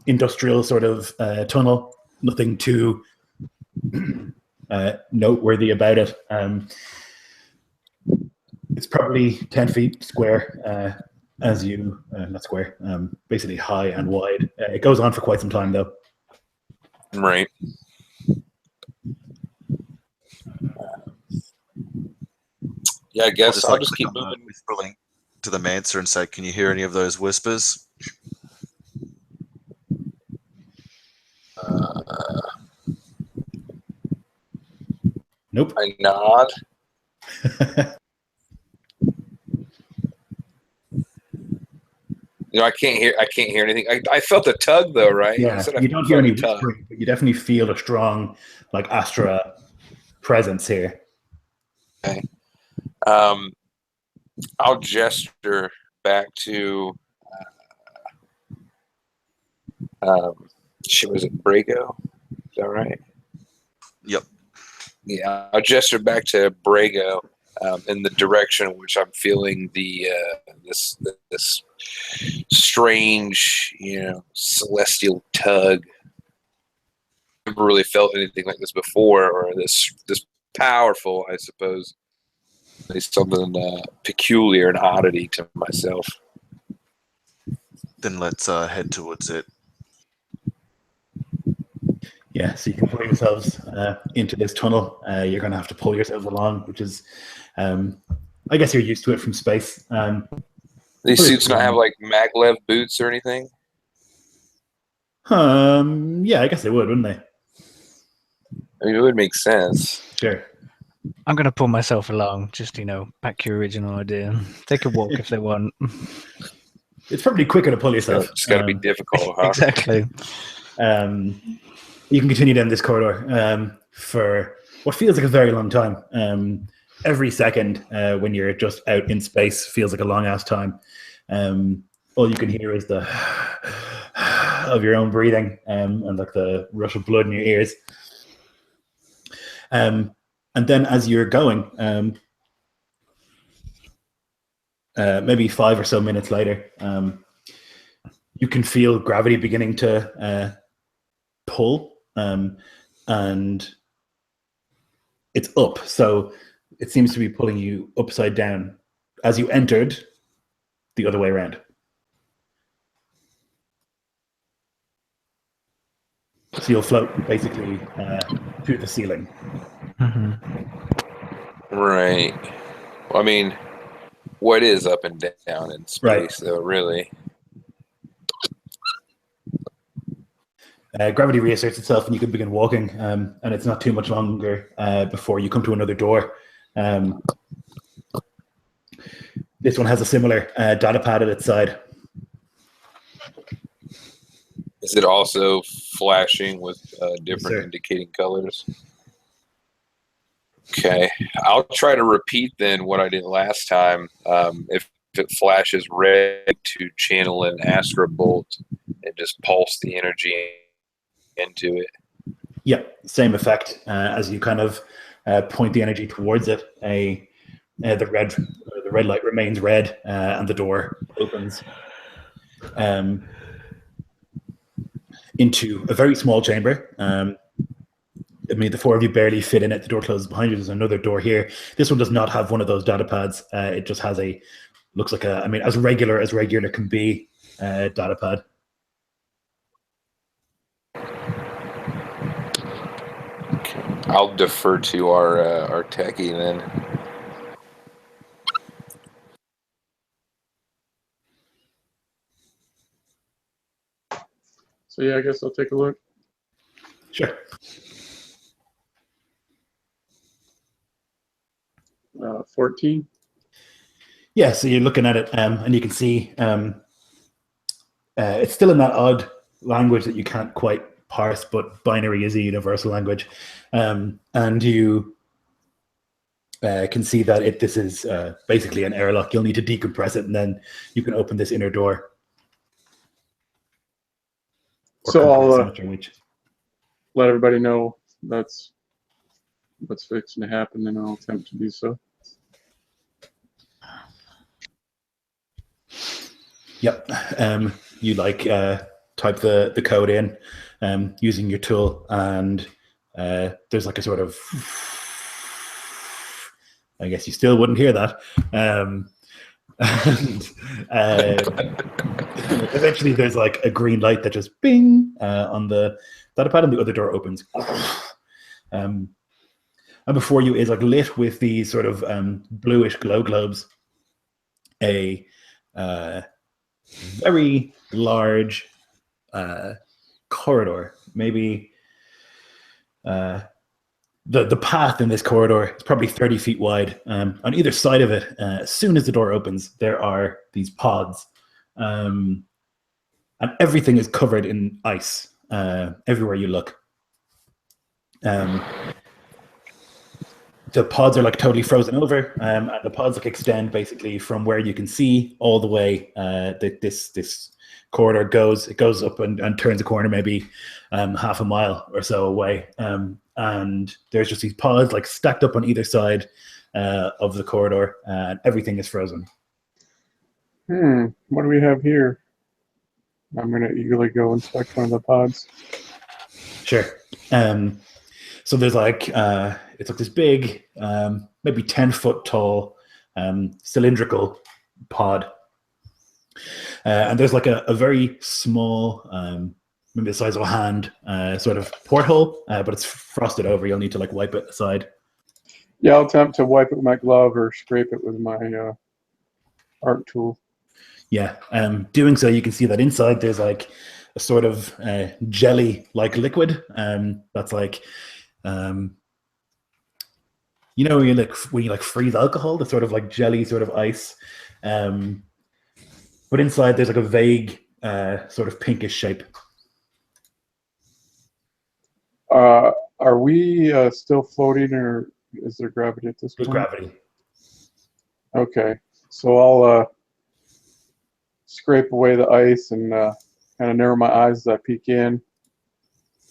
Speaker 1: industrial sort of tunnel. Nothing too noteworthy about it. It's probably 10 feet square, as you not square, basically high and wide. It goes on for quite some time, though.
Speaker 4: Right. Yeah, I guess I'll just keep moving.
Speaker 3: Whispering to the Mancer and say, "Can you hear any of those whispers?"
Speaker 1: Nope.
Speaker 4: I nod. You know, I can't hear anything. I felt a tug though, right?
Speaker 1: Yeah, you don't hear any whispering, but you definitely feel a strong, like Astra presence here.
Speaker 4: Okay. I'll gesture back to. Shit, was it Brago? Is that right?
Speaker 3: Yep.
Speaker 4: Yeah, I'll gesture back to Brago in the direction in which I'm feeling the this strange, celestial tug. I've never really felt anything like this before, or this powerful, I suppose. It's something peculiar and oddity to myself.
Speaker 3: Then let's head towards it.
Speaker 1: Yeah, so you can pull yourselves into this tunnel. You're going to have to pull yourselves along, which is, I guess you're used to it from space.
Speaker 4: These suits not have like maglev boots or anything?
Speaker 1: Yeah, I guess they would, wouldn't they?
Speaker 4: I mean, it would make sense.
Speaker 1: Sure.
Speaker 2: I'm going to pull myself along. Just, back to your original idea. They could walk if they want.
Speaker 1: It's probably quicker to pull yourself.
Speaker 4: It's got to be difficult, huh?
Speaker 2: Exactly.
Speaker 1: You can continue down this corridor for what feels like a very long time. Every second when you're just out in space feels like a long ass time. All you can hear is the of your own breathing and like the rush of blood in your ears. And then as you're going, maybe 5 or so minutes later, you can feel gravity beginning to pull, and it's up. So it seems to be pulling you upside down as you entered the other way around. So you'll float basically to the ceiling.
Speaker 2: Mm-hmm.
Speaker 4: Right. Well, I mean, what is up and down in space, though, really?
Speaker 1: Gravity reasserts itself and you can begin walking, and it's not too much longer before you come to another door. This one has a similar data pad at its side.
Speaker 4: Is it also flashing with different
Speaker 1: sir.
Speaker 4: indicating colors? Okay, I'll try to repeat then what I did last time. If it flashes red, to channel an Astra Bolt and just pulse the energy into it.
Speaker 1: Yeah, same effect as you kind of point the energy towards it. The red light remains red, and the door opens into a very small chamber. I mean, the four of you barely fit in it. The door closes behind you. There's another door here. This one does not have one of those data pads. It just has looks like I mean, as regular can be, data pad.
Speaker 4: Okay. I'll defer to our techie then.
Speaker 5: So yeah, I guess I'll take a look.
Speaker 1: Sure.
Speaker 5: 14.
Speaker 1: Yeah, so you're looking at it, and you can see it's still in that odd language that you can't quite parse, but binary is a universal language, and you can see that this is basically an airlock. You'll need to decompress it, and then you can open this inner door.
Speaker 5: So I'll let everybody know that's what's fixing to happen, and I'll attempt to do so.
Speaker 1: Yep. You type the code in using your tool, and there's like a sort of, I guess you still wouldn't hear that. And eventually there's like a green light that just bing on the data pad, and the other door opens. And before you is like lit with these sort of bluish glow globes, a very large corridor. Maybe the path in this corridor is probably 30 feet wide. On either side of it, as soon as the door opens, there are these pods, and everything is covered in ice everywhere you look. The pods are like totally frozen over, and the pods like extend basically from where you can see all the way. This corridor goes up and turns a corner maybe half a mile or so away, and there's just these pods like stacked up on either side of the corridor, and everything is frozen.
Speaker 5: What do we have here? I'm gonna eagerly go inspect one of the pods.
Speaker 1: Sure. So there's like it's like this big, maybe 10-foot tall, cylindrical pod, and there's like a very small, maybe the size of a hand, sort of porthole, but it's frosted over. You'll need to like wipe it aside.
Speaker 5: Yeah, I'll attempt to wipe it with my glove or scrape it with my art tool.
Speaker 1: Yeah, doing so, you can see that inside there's like a sort of jelly-like liquid that's like, you know, when you freeze alcohol, the sort of like jelly, sort of ice, but inside there's like a vague sort of pinkish shape.
Speaker 5: Are we still floating, or is there gravity at this point?
Speaker 1: There's gravity.
Speaker 5: Okay, so I'll scrape away the ice and kind of narrow my eyes as I peek in,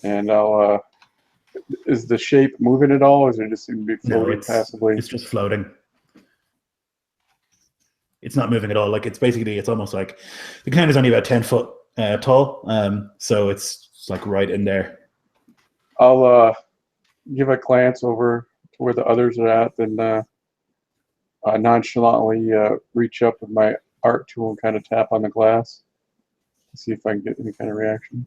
Speaker 5: and I'll. Is the shape moving at all, or is it just seem to be floating passively?
Speaker 1: It's just floating. It's not moving at all. Like it's almost like the container's only about 10 foot tall, so it's like right in there.
Speaker 5: I'll give a glance over to where the others are at, then nonchalantly reach up with my art tool and kind of tap on the glass to see if I can get any kind of reaction.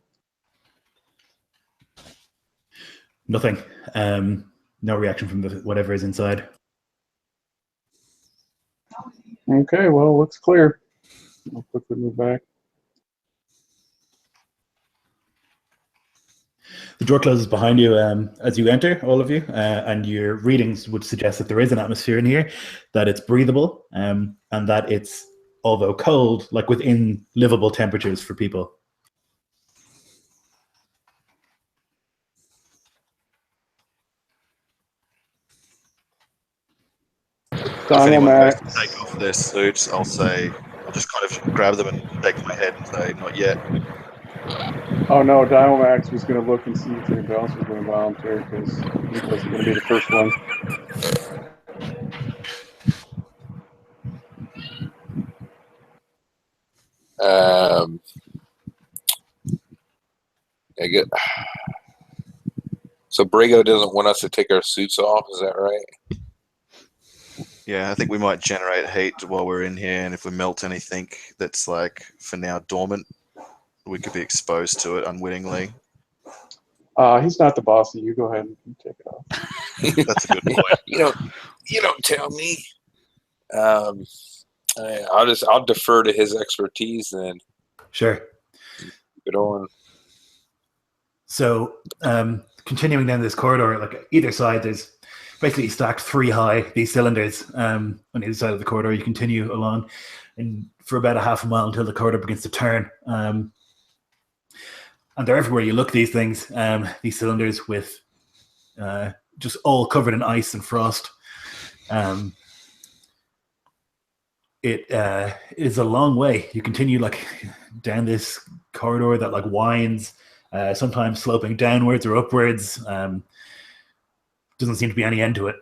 Speaker 1: Nothing. No reaction from whatever is inside.
Speaker 5: Okay, well, looks clear. I'll quickly move back.
Speaker 1: The door closes behind you as you enter, all of you, and your readings would suggest that there is an atmosphere in here, that it's breathable, and that it's, although cold, like within livable temperatures for people.
Speaker 3: If anyone goes to
Speaker 5: Dynamax.
Speaker 3: take off their suits, I'll just kind of grab them and shake my head and say, not yet.
Speaker 5: Oh no, Dynamax was going to look and see if anybody else was going to volunteer because he wasn't going to be the first one.
Speaker 4: I get. So Brago doesn't want us to take our suits off. Is that right?
Speaker 3: Yeah, I think we might generate heat while we're in here, and if we melt anything that's like for now dormant, we could be exposed to it unwittingly.
Speaker 5: He's not the boss of you. Go ahead and take it off.
Speaker 3: That's a good point.
Speaker 4: You don't tell me. I'll defer to his expertise then.
Speaker 1: Sure.
Speaker 4: Keep it on.
Speaker 1: So, continuing down this corridor, like either side, there's basically stacked 3 high, these cylinders on either side of the corridor. You continue along and for about a half a mile until the corridor begins to turn. And they're everywhere you look, these things, these cylinders with just all covered in ice and frost. It is a long way. You continue like down this corridor that like winds, sometimes sloping downwards or upwards. Doesn't seem to be any end to it.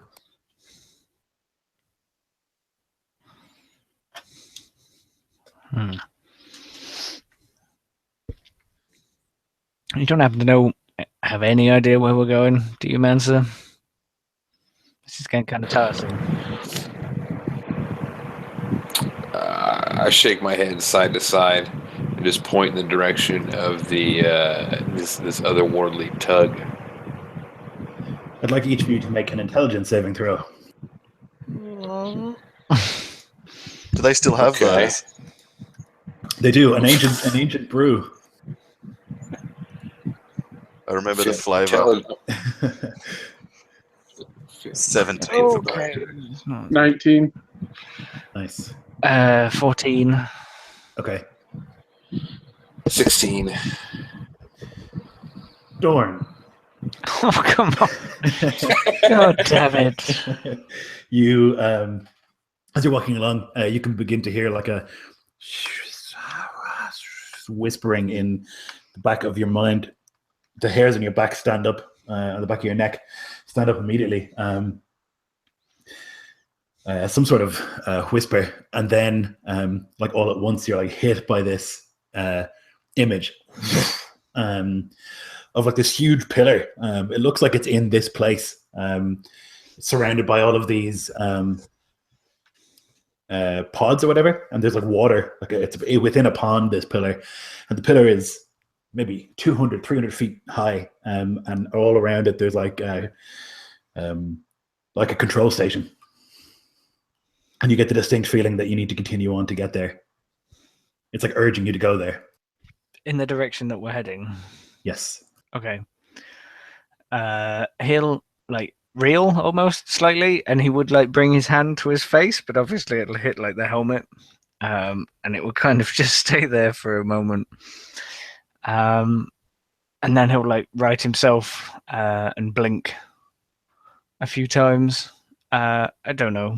Speaker 2: You don't happen to have any idea where we're going, do you, Mansa? This is getting kind of tiresome.
Speaker 4: I shake my head side to side and just point in the direction of the this otherworldly tug.
Speaker 1: I'd like each of you to make an intelligence saving throw.
Speaker 3: Do they still have
Speaker 4: Okay.
Speaker 3: those?
Speaker 1: They do. An ancient brew.
Speaker 3: I remember the flavor. 17 for
Speaker 2: Okay.
Speaker 3: Brandon.
Speaker 5: 19.
Speaker 1: Nice.
Speaker 2: 14.
Speaker 1: Okay.
Speaker 4: 16.
Speaker 1: Dorn.
Speaker 2: Oh, come on. God damn it.
Speaker 1: You, as you're walking along, you can begin to hear like a whispering in the back of your mind. The hairs on your back stand up, on the back of your neck stand up immediately. Some sort of whisper, and then like all at once you're like hit by this image of like this huge pillar. It looks like it's in this place, surrounded by all of these pods or whatever, and there's like water, like it's within a pond, this pillar, and the pillar is maybe 200, 300 feet high, and all around it there's like a control station. And you get the distinct feeling that you need to continue on to get there. It's like urging you to go there.
Speaker 2: In the direction that we're heading.
Speaker 1: Yes.
Speaker 2: Okay. He'll like reel almost slightly, and he would like bring his hand to his face, but obviously it'll hit like the helmet, and it will kind of just stay there for a moment. And then he'll like right himself and blink a few times. I don't know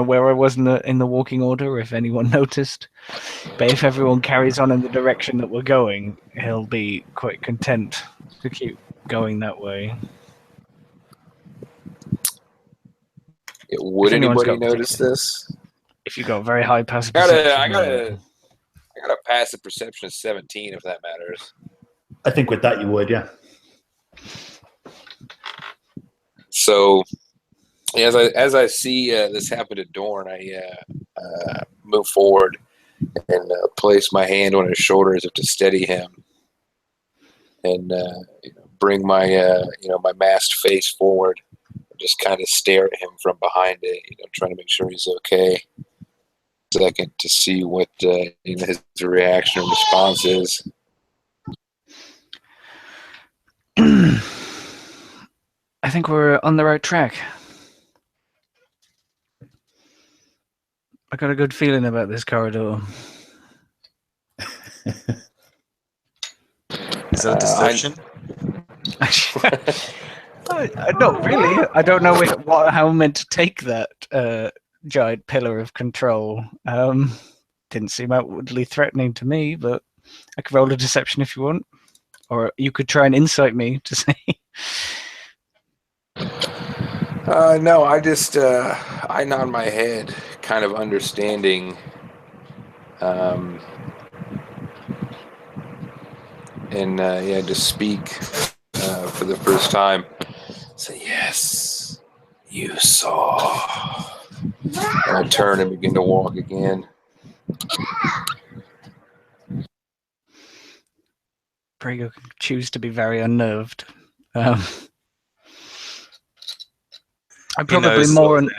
Speaker 2: where I was in the walking order, if anyone noticed. But if everyone carries on in the direction that we're going, he'll be quite content to keep going that way.
Speaker 4: Would anybody notice this?
Speaker 2: If you've got very high passive
Speaker 4: I
Speaker 2: perception.
Speaker 4: got a passive perception of 17, if that matters.
Speaker 1: I think with that you would, yeah.
Speaker 4: So, as I see this happen to Dorn, I move forward and place my hand on his shoulder as if to steady him, and bring my my masked face forward, and just kind of stare at him from behind it, trying to make sure he's okay. Second to see what his reaction or response is.
Speaker 2: I think we're on the right track. I got a good feeling about this corridor.
Speaker 3: Is that a deception?
Speaker 2: Not really. I don't know how I'm meant to take that giant pillar of control. Didn't seem outwardly threatening to me, but I could roll a deception if you want, or you could try and insight me to say.
Speaker 4: No, I just I nod my head, kind of understanding, and yeah, just speak for the first time. Say, yes, you saw. And I turn and begin to walk again.
Speaker 2: Prego can choose to be very unnerved. I'm
Speaker 3: He
Speaker 2: probably
Speaker 3: knows
Speaker 2: more.
Speaker 3: no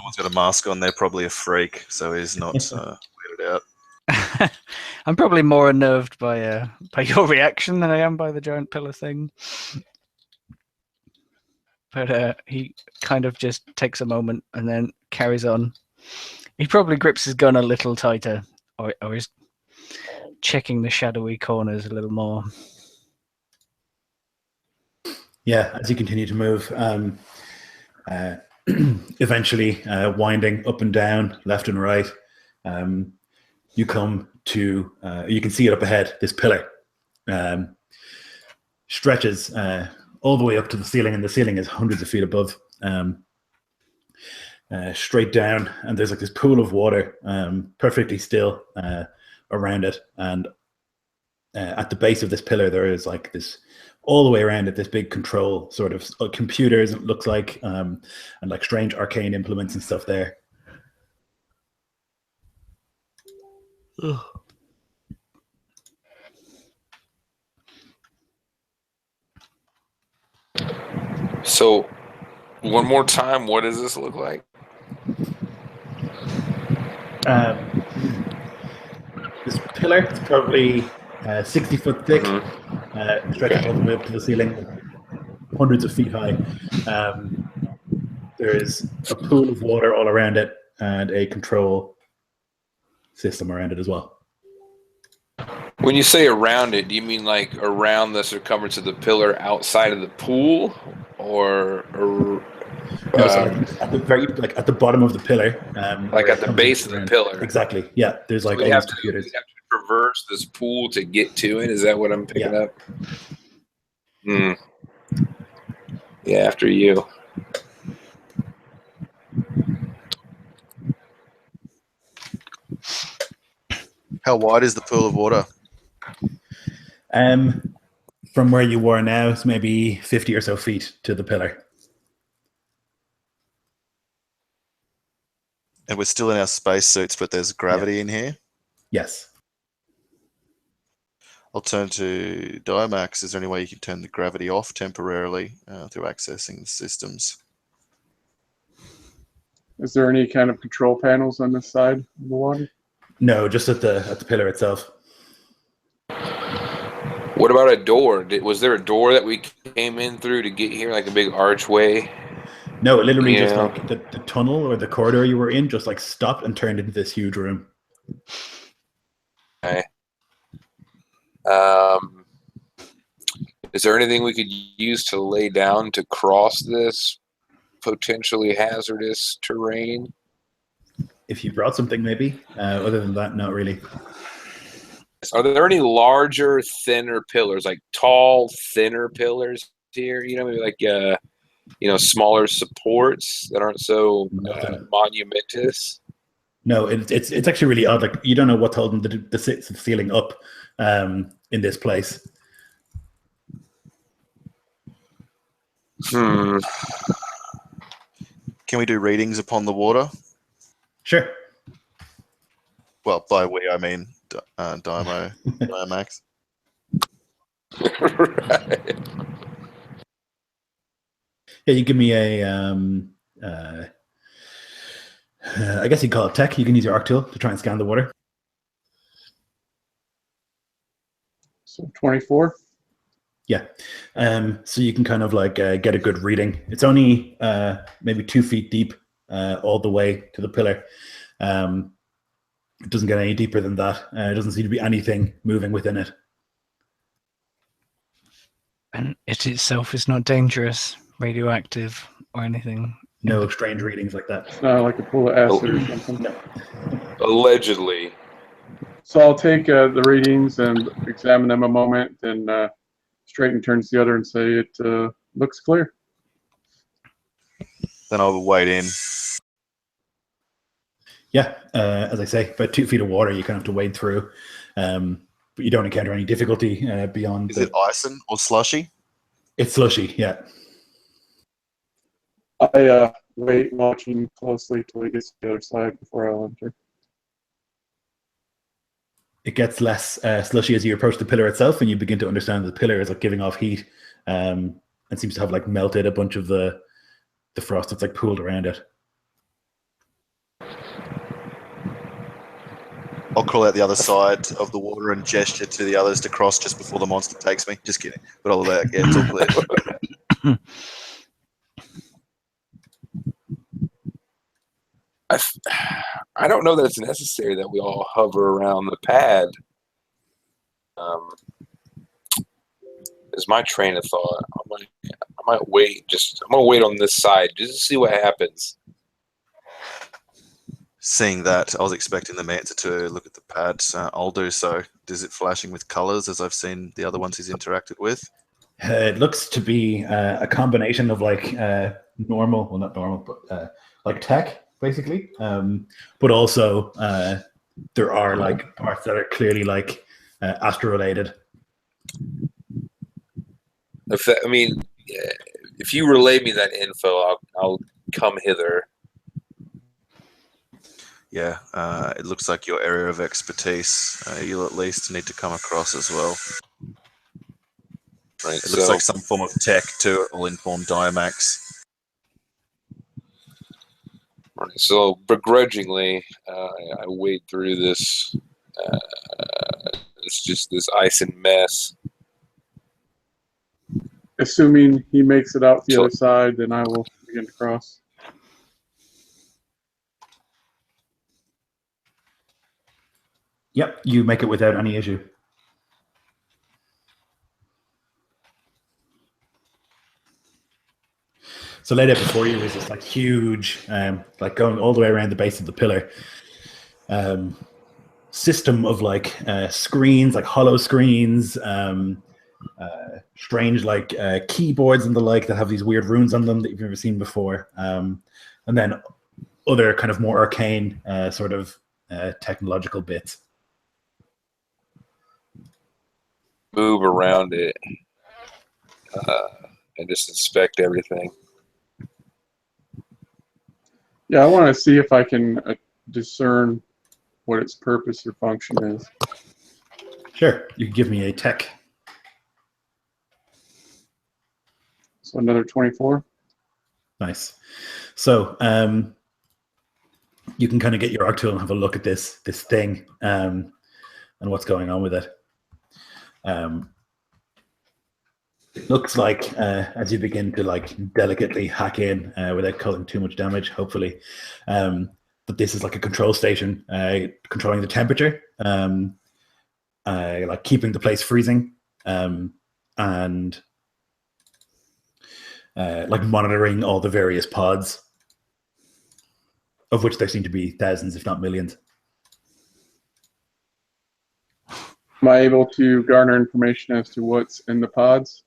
Speaker 3: one's got a mask on. They're probably a freak, so he's not weirded out.
Speaker 2: I'm probably more unnerved by your reaction than I am by the giant pillar thing. But he kind of just takes a moment and then carries on. He probably grips his gun a little tighter, or is checking the shadowy corners a little more.
Speaker 1: Yeah, as you continue to move, eventually winding up and down, left and right, you come to, you can see it up ahead, this pillar stretches all the way up to the ceiling, and the ceiling is hundreds of feet above, straight down, and there's like this pool of water, perfectly still around it, and at the base of this pillar there is like this, all the way around it, this big control sort of computers, it looks like, and like strange arcane implements and stuff there. Ugh.
Speaker 4: So, one more time, what does this look like?
Speaker 1: This pillar is probably 60 foot thick, stretching all the way up to the ceiling, hundreds of feet high. There is a pool of water all around it and a control system around it as well.
Speaker 4: When you say around it, do you mean like around the circumference of the pillar outside of the pool, or
Speaker 1: No, so like at the very, like at the bottom of the pillar,
Speaker 4: like at the base of the pillar?
Speaker 1: Exactly. Yeah, there's like
Speaker 4: So
Speaker 1: all
Speaker 4: we
Speaker 1: these
Speaker 4: have
Speaker 1: computers.
Speaker 4: to traverse this pool to get to it. Is that what I'm picking up? Yeah, after you.
Speaker 3: How wide is the pool of water?
Speaker 1: From where you were now, it's maybe 50 or so feet to the pillar.
Speaker 3: And we're still in our spacesuits, but there's gravity in here.
Speaker 1: Yes.
Speaker 3: I'll turn to Dimax. Is there any way you can turn the gravity off temporarily through accessing the systems?
Speaker 5: Is there any kind of control panels on this side of the water?
Speaker 1: No, just at the pillar itself.
Speaker 4: What about a door? Was there a door that we came in through to get here, like a big archway?
Speaker 1: No, it literally just like the tunnel or the corridor you were in just like stopped and turned into this huge room.
Speaker 4: Okay. Is there anything we could use to lay down to cross this potentially hazardous terrain?
Speaker 1: If you brought something, maybe. Other than that, not really.
Speaker 4: Are there any larger, thinner pillars, like tall, thinner pillars here? You know, maybe like smaller supports that aren't so monumentous.
Speaker 1: No, it's actually really odd. Like you don't know what's holding the ceiling up in this place.
Speaker 3: Can we do readings upon the water?
Speaker 1: Sure.
Speaker 3: Well, by we I mean Dimax.
Speaker 4: Right.
Speaker 1: Yeah, you give me a. I guess you call it tech. You can use your arc tool to try and scan the water.
Speaker 5: So 24.
Speaker 1: Yeah. So you can kind of like get a good reading. It's only maybe 2 feet deep all the way to the pillar. It doesn't get any deeper than that. It doesn't seem to be anything moving within it.
Speaker 2: And it itself is not dangerous, radioactive, or anything.
Speaker 1: No strange readings like that.
Speaker 5: It's not like a pool of acid or something.
Speaker 1: No.
Speaker 4: Allegedly.
Speaker 5: So I'll take the readings and examine them a moment, then straighten turns to the other and say it looks clear.
Speaker 3: Then I'll wade in.
Speaker 1: Yeah, as I say, about 2 feet of water you kind of have to wade through, but you don't encounter any difficulty beyond.
Speaker 3: Is it icing or slushy?
Speaker 1: It's slushy, yeah.
Speaker 5: I wait, watching closely till he gets to the other side before I'll enter.
Speaker 1: It gets less slushy as you approach the pillar itself, and you begin to understand that the pillar is like giving off heat, and seems to have like melted a bunch of the frost that's like pooled around it.
Speaker 3: I'll crawl out the other side of the water and gesture to the others to cross just before the monster takes me. Just kidding. But I'll yeah, it's all clear.
Speaker 4: I don't know that it's necessary that we all hover around the pad. Is my train of thought. I might wait. I'm gonna wait on this side just to see what happens.
Speaker 3: Seeing that, I was expecting the Manta to look at the pad. I'll do so. Is it flashing with colors as I've seen the other ones he's interacted with?
Speaker 1: It looks to be a combination of like normal, well not normal, but like tech basically, but also there are like parts that are clearly like astro related.
Speaker 4: If you relay me that info, I'll come hither.
Speaker 3: Yeah, it looks like your area of expertise. You'll at least need to come across as well.
Speaker 4: Right.
Speaker 3: It looks like some form of tech too. It will inform Diamax.
Speaker 4: Right, so begrudgingly, I wade through this. It's just this ice and mess.
Speaker 5: Assuming he makes it out the other side, then I will begin to cross.
Speaker 1: Yep, you make it without any issue. So laid out before you is this like huge, like going all the way around the base of the pillar, system of like screens, like hollow screens, strange like keyboards and the like that have these weird runes on them that you've never seen before, and then other kind of more arcane sort of technological bits.
Speaker 4: Move around it and just inspect everything.
Speaker 5: Yeah, I want to see if I can discern what its purpose or function is.
Speaker 1: Sure, you can give me a tech.
Speaker 5: So another 24.
Speaker 1: Nice. So you can kind of get your arc tool and have a look at this thing and what's going on with it. It looks like as you begin to like delicately hack in without causing too much damage, hopefully, that this is like a control station controlling the temperature, like keeping the place freezing, and like monitoring all the various pods, of which there seem to be thousands, if not millions.
Speaker 5: Am I able to garner information as to what's in the pods?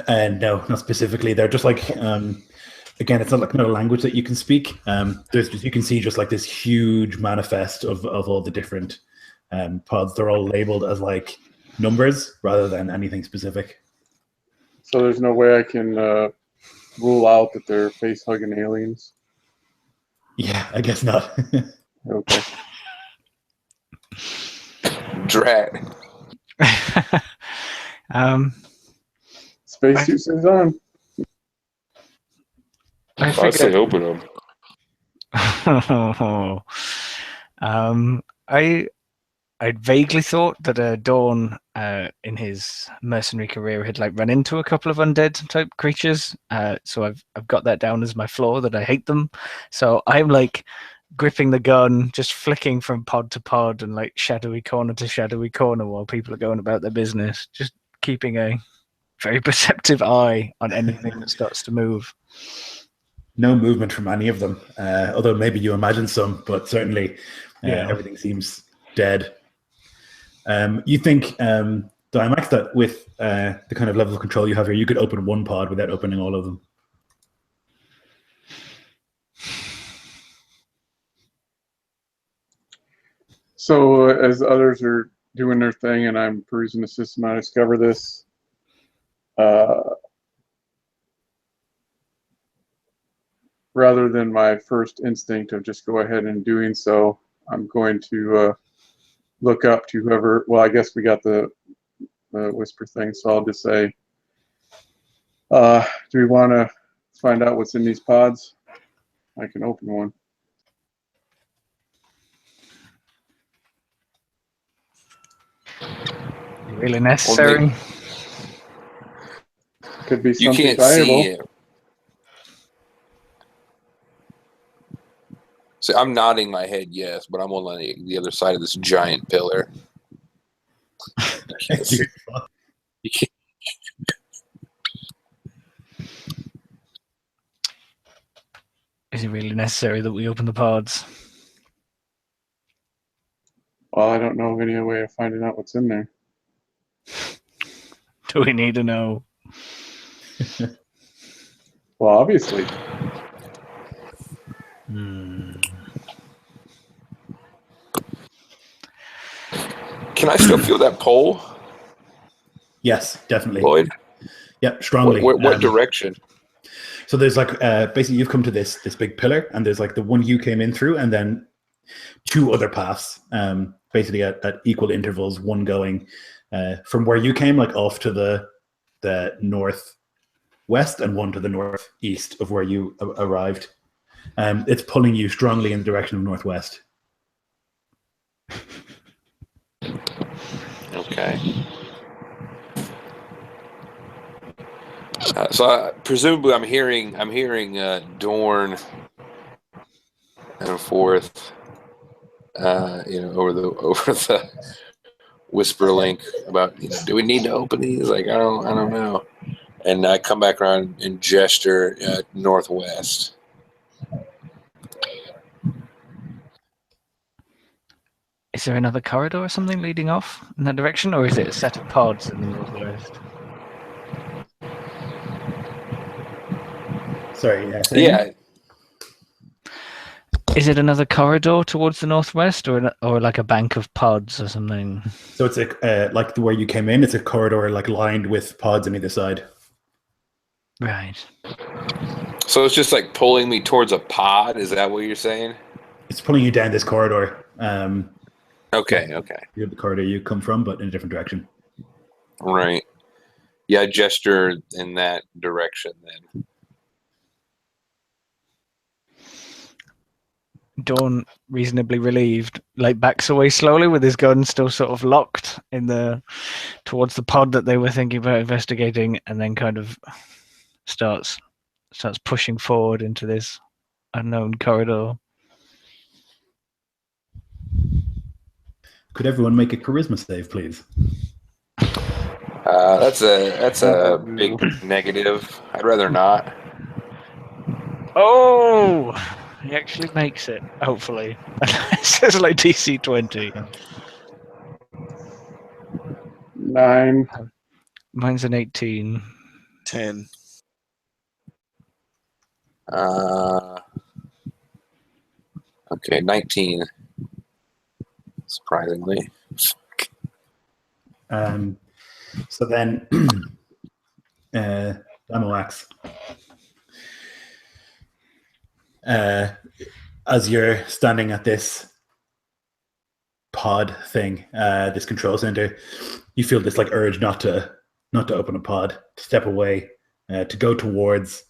Speaker 1: No, not specifically. They're just like, again, it's not like another language that you can speak. You can see just like this huge manifest of all the different pods. They're all labeled as like numbers rather than anything specific.
Speaker 5: So there's no way I can rule out that they're face-hugging aliens?
Speaker 1: Yeah, I guess not.
Speaker 5: Okay.
Speaker 4: Drat.
Speaker 5: Spacesuit is on.
Speaker 4: I say open them.
Speaker 2: I vaguely thought that Dawn, in his mercenary career, had like run into a couple of undead type creatures. So I've got that down as my flaw, that I hate them. So I'm like gripping the gun, just flicking from pod to pod and like shadowy corner to shadowy corner while people are going about their business, just keeping a very perceptive eye on anything that starts to move.
Speaker 1: No movement from any of them, although maybe you imagine some, but certainly
Speaker 2: Yeah.
Speaker 1: everything seems dead. You think, Dimax, that with the kind of level of control you have here, you could open one pod without opening all of them?
Speaker 5: So as others are doing their thing and I'm perusing the system, I discover this. Rather than my first instinct of just go ahead and doing so, I'm going to look up to whoever. Well, I guess we got the whisper thing, so I'll just say, do we want to find out what's in these pods? I can open one.
Speaker 2: Really necessary?
Speaker 5: Could be
Speaker 4: You
Speaker 5: something
Speaker 4: can't
Speaker 5: valuable.
Speaker 4: see it. So I'm nodding my head yes, but I'm on the other side of this giant pillar. You can't see. You can't.
Speaker 2: Is it really necessary that we open the pods?
Speaker 5: Well, I don't know of any way of finding out what's in there.
Speaker 2: Do we need to know?
Speaker 5: Well, obviously.
Speaker 4: Can I still feel that pull,
Speaker 1: Yes, definitely.
Speaker 4: Lloyd?
Speaker 1: Yep, strongly.
Speaker 4: What direction?
Speaker 1: So there's like basically you've come to this big pillar, and there's like the one you came in through, and then two other paths, basically at equal intervals. One going from where you came, like off to the northwest, and one to the northeast of where you arrived. It's pulling you strongly in the direction of northwest.
Speaker 4: Okay. So presumably, I'm hearing Dorn and forth, over the whisper link about, do we need to open these? Like, I don't know. And I come back around and gesture northwest.
Speaker 2: Is there another corridor or something leading off in that direction, or is it a set of pods in the northwest?
Speaker 1: Sorry.
Speaker 4: Yeah.
Speaker 2: Is it another corridor towards the northwest, or like a bank of pods or something?
Speaker 1: So it's like where you came in. It's a corridor like lined with pods on either side.
Speaker 2: Right.
Speaker 4: So it's just like pulling me towards a pod. Is that what you're saying?
Speaker 1: It's pulling you down this corridor.
Speaker 4: Okay.
Speaker 1: You're the corridor you come from, but in a different direction.
Speaker 4: Right. Yeah, I gesture in that direction then.
Speaker 2: Dawn, reasonably relieved, like backs away slowly with his gun still sort of locked towards the pod that they were thinking about investigating, and then kind of starts pushing forward into this unknown corridor.
Speaker 1: Could everyone make a charisma save, please?
Speaker 4: That's a big negative. I'd rather not.
Speaker 2: Oh, he actually makes it. Hopefully, it says like DC 20.
Speaker 5: 9.
Speaker 2: Mine's an 18.
Speaker 3: 10.
Speaker 4: Okay, 19. Surprisingly.
Speaker 1: So then, Damoax, as you're standing at this pod thing, this control center, you feel this like urge not to open a pod, to step away, to go towards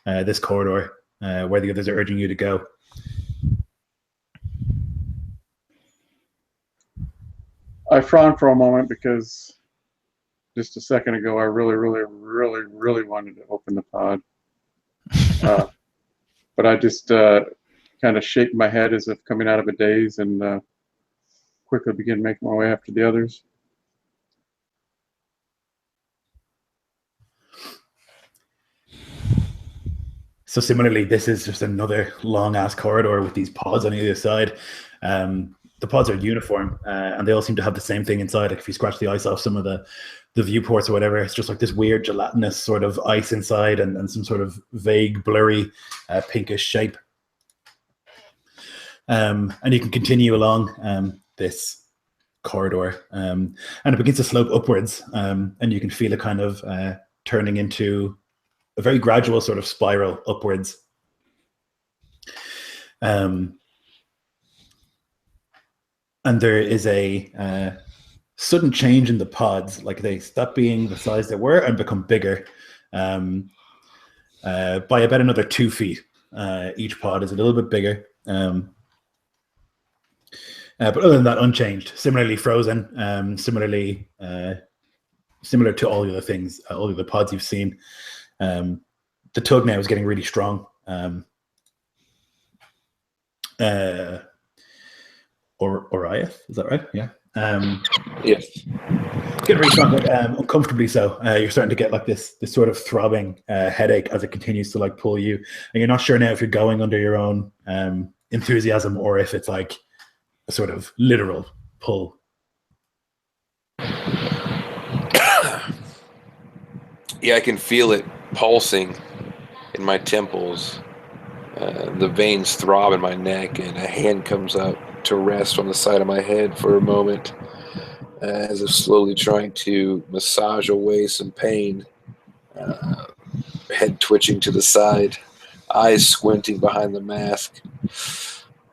Speaker 1: this corridor where the others are urging you to go.
Speaker 5: I frown for a moment because just a second ago I really, really, really, really wanted to open the pod. But I just kind of shake my head as if coming out of a daze and quickly begin making my way after the others.
Speaker 1: So similarly, this is just another long ass corridor with these pods on either side. The pods are uniform, and they all seem to have the same thing inside. Like if you scratch the ice off some of the viewports or whatever, it's just like this weird gelatinous sort of ice inside, and some sort of vague, blurry, pinkish shape. And you can continue along this corridor, and it begins to slope upwards, and you can feel it kind of turning into a very gradual sort of spiral upwards. And there is a sudden change in the pods, like they stop being the size they were and become bigger by about another 2 feet. Each pod is a little bit bigger. But other than that, unchanged. Similarly frozen. Similar to all the other things, all the other pods you've seen. The tug now is getting really strong. Oriath, is that right? Yeah.
Speaker 4: Yes.
Speaker 1: Getting really strong, like uncomfortably so. You're starting to get like this sort of throbbing headache as it continues to like pull you, and you're not sure now if you're going under your own enthusiasm or if it's like a sort of literal pull.
Speaker 4: Yeah, I can feel it pulsing in my temples. The veins throb in my neck, and a hand comes up to rest on the side of my head for a moment, as if slowly trying to massage away some pain. Head twitching to the side, eyes squinting behind the mask.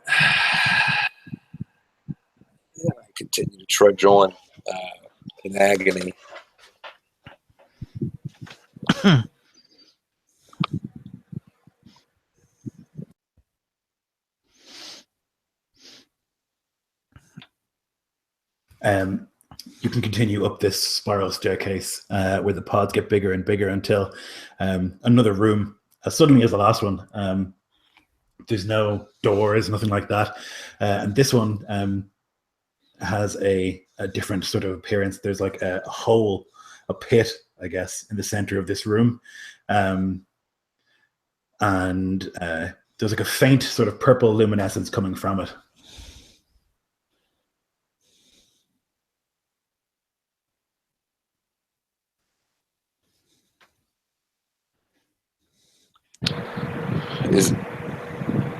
Speaker 4: I continue to trudge on in agony.
Speaker 1: You can continue up this spiral staircase where the pods get bigger and bigger until another room, as suddenly as the last one. There's no doors, nothing like that. And this one has a different sort of appearance. There's like a hole, a pit, I guess, in the center of this room. And there's like a faint sort of purple luminescence coming from it.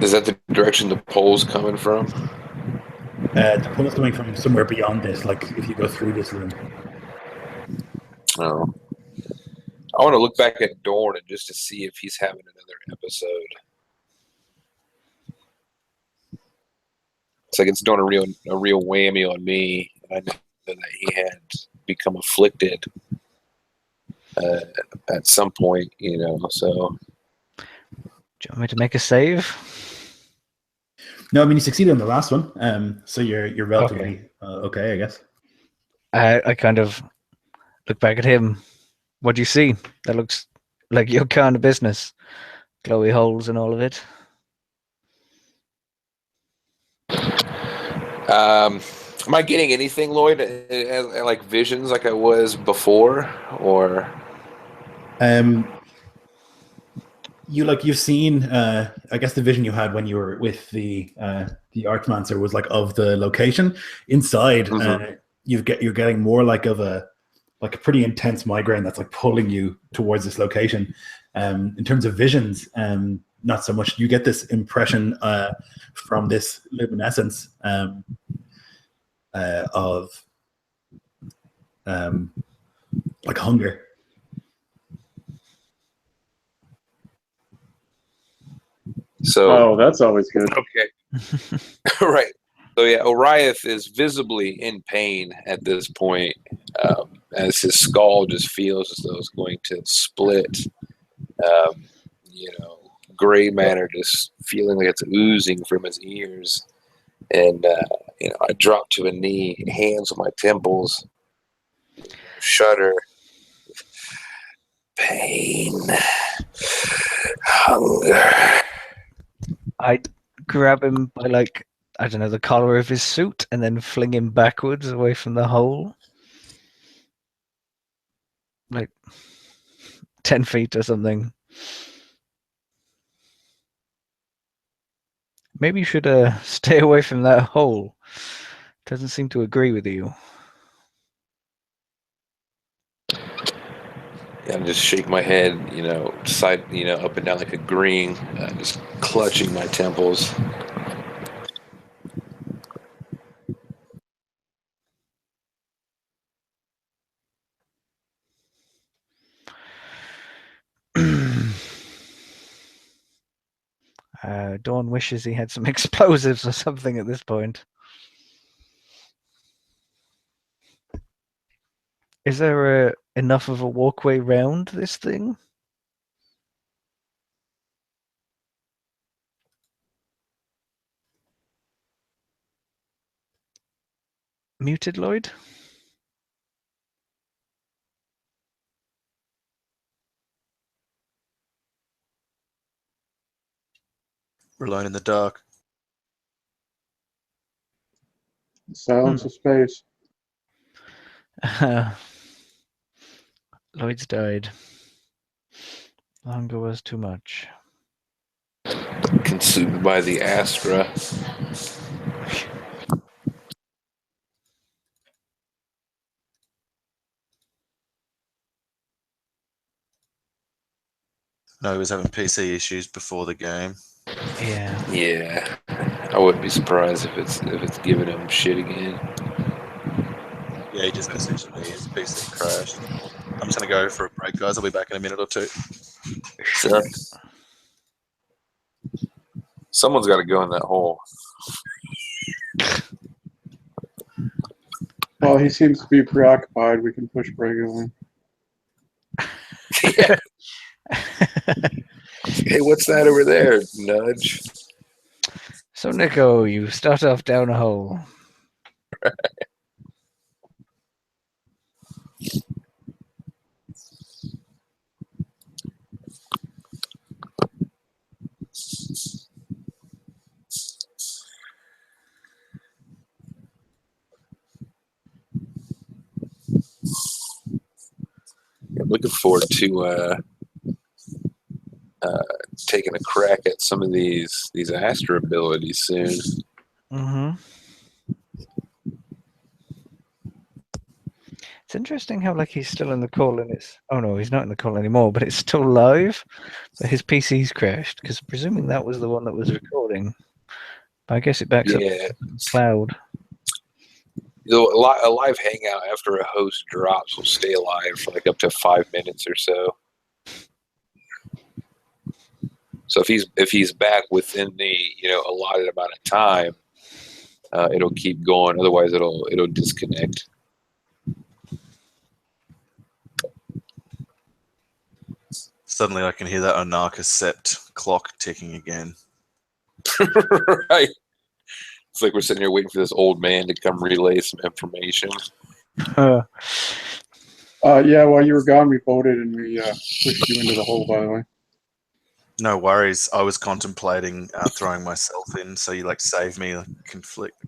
Speaker 4: Is that the direction the pole's coming from?
Speaker 1: The pull is coming from somewhere beyond this, like if you go through this room.
Speaker 4: Oh. I want to look back at Dorn and just to see if he's having another episode. It's like it's doing a real whammy on me. I know that he had become afflicted at some point, you know. So,
Speaker 2: Do you want me to make a save?
Speaker 1: No, I mean you succeeded on the last one, so you're relatively okay, I guess.
Speaker 2: I kind of look back at him. What do you see? That looks like your kind of business. Glowy holes and all of it.
Speaker 4: Am I getting anything, Lloyd? Like visions, like I was before, or?
Speaker 1: You've seen, I guess the vision you had when you were with the Archmancer was like of the location. Inside, you're getting more like a pretty intense migraine that's like pulling you towards this location. In terms of visions, not so much. You get this impression from this luminescence of like hunger.
Speaker 4: So,
Speaker 5: that's always good.
Speaker 4: Okay. Right. So yeah, Oriath is visibly in pain at this point, as his skull just feels as though it's going to split. Gray matter just feeling like it's oozing from his ears. And I drop to a knee, hands on my temples, shudder. Pain. Hunger.
Speaker 2: I grab him by the collar of his suit and then fling him backwards away from the hole. 10 feet or something. Maybe you should stay away from that hole. Doesn't seem to agree with you.
Speaker 4: Yeah, I just shake my head, side, up and down like a green, just clutching my temples.
Speaker 2: Dawn wishes he had some explosives or something at this point. Is there enough of a walkway round this thing? Muted Lloyd?
Speaker 3: We're alone in the dark.
Speaker 5: Silence of space.
Speaker 2: Lloyd's died. Hunger was too much.
Speaker 4: Consumed by the Astra.
Speaker 3: No, he was having PC issues before the game.
Speaker 2: Yeah.
Speaker 4: Yeah, I wouldn't be surprised if it's giving him shit again.
Speaker 3: Yeah, he just messaged me. His PC crashed. I'm just going to go for a break, guys. I'll be back in a minute or two.
Speaker 4: Sure. Someone's got to go in that hole.
Speaker 5: Well, he seems to be preoccupied. We can push Brago in.
Speaker 4: Yeah. Hey, what's that over there? Nudge.
Speaker 2: So, Nico, you start off down a hole.
Speaker 4: I'm looking forward to taking a crack at some of these Astra abilities soon.
Speaker 2: Mm-hmm. It's interesting how he's still in the call and it's no, he's not in the call anymore, but it's still live. But his PC's crashed because presuming that was the one that was recording. But I guess it backs up to cloud.
Speaker 4: A live hangout after a host drops will stay alive for up to 5 minutes or so. So if he's back within the allotted amount of time, it'll keep going. Otherwise, it'll disconnect.
Speaker 3: Suddenly I can hear that Onarca-sept clock ticking again.
Speaker 4: Right. It's like we're sitting here waiting for this old man to come relay some information.
Speaker 5: Yeah, while you were gone, we voted and we pushed you into the hole, by the way.
Speaker 3: No worries. I was contemplating throwing myself in, so you save me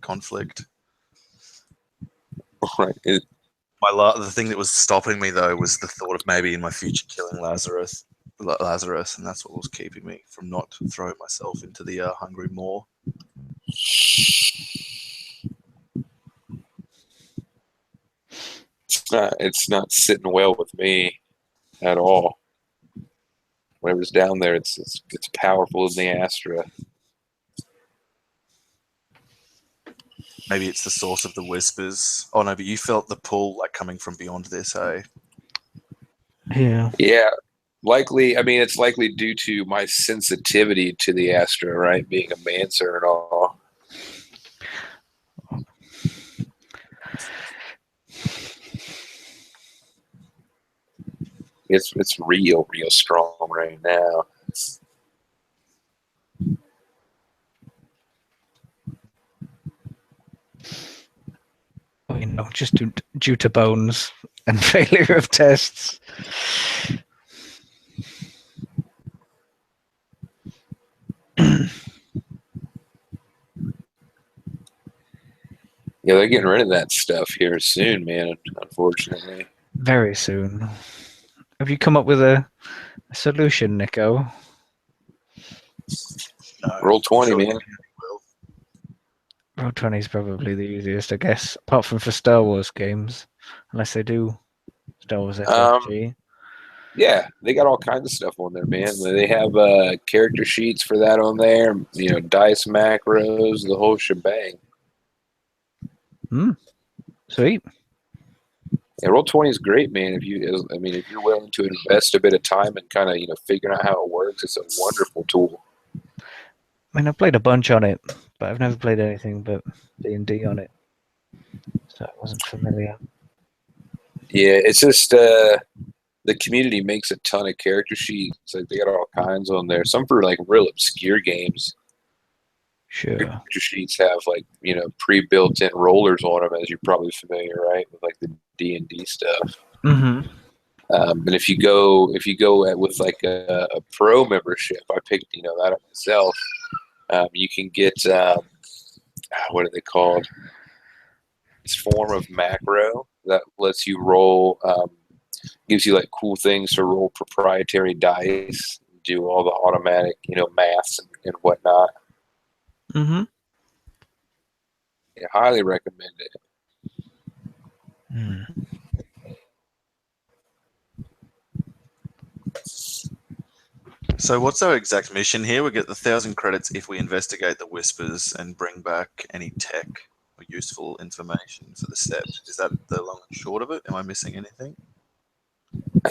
Speaker 3: conflict.
Speaker 4: Right.
Speaker 3: The thing that was stopping me though was the thought of maybe in my future killing Lazarus, and that's what was keeping me from not throwing myself into the hungry maw.
Speaker 4: It's not sitting well with me at all. Whatever's down there, it's powerful in the Astra.
Speaker 3: Maybe it's the source of the whispers. Oh no, but you felt the pull coming from beyond this, eh?
Speaker 2: Yeah.
Speaker 4: Yeah. Likely, it's likely due to my sensitivity to the Astra, right? Being a Mancer and all. It's real strong right now.
Speaker 2: Just due to bones and failure of tests.
Speaker 4: Yeah, they're getting rid of that stuff here soon, man, unfortunately.
Speaker 2: Very soon. Have you come up with a solution, Nico?
Speaker 3: No,
Speaker 4: Roll 20,
Speaker 3: sure
Speaker 4: man.
Speaker 2: Roll20 is probably the easiest, I guess, apart from for Star Wars games, unless they do Star Wars FFG.
Speaker 4: Yeah, they got all kinds of stuff on there, man. They have character sheets for that on there. You know, dice macros, the whole shebang.
Speaker 2: Sweet.
Speaker 4: Yeah, Roll20 is great, man. If you're willing to invest a bit of time and kind of figuring out how it works, it's a wonderful tool.
Speaker 2: I mean, I've played a bunch on it, but I've never played anything but D&D on it, so I wasn't familiar.
Speaker 4: Yeah, it's just the community makes a ton of character sheets. Like they got all kinds on there. Some for like real obscure games.
Speaker 2: Sure.
Speaker 4: Character sheets have like pre-built in rollers on them, as you're probably familiar, right, with like the D&D stuff.
Speaker 2: Mm-hmm.
Speaker 4: And if you go with like a pro membership, I picked that up myself. You can get what are they called? This form of macro that lets you roll, gives you like cool things to roll proprietary dice, do all the automatic maths and whatnot.
Speaker 2: Mm-hmm.
Speaker 4: I highly recommend it.
Speaker 3: So what's our exact mission here? We get the 1,000 credits if we investigate the whispers and bring back any tech or useful information for the sept. Is that the long and short of it? Am I missing anything?
Speaker 4: I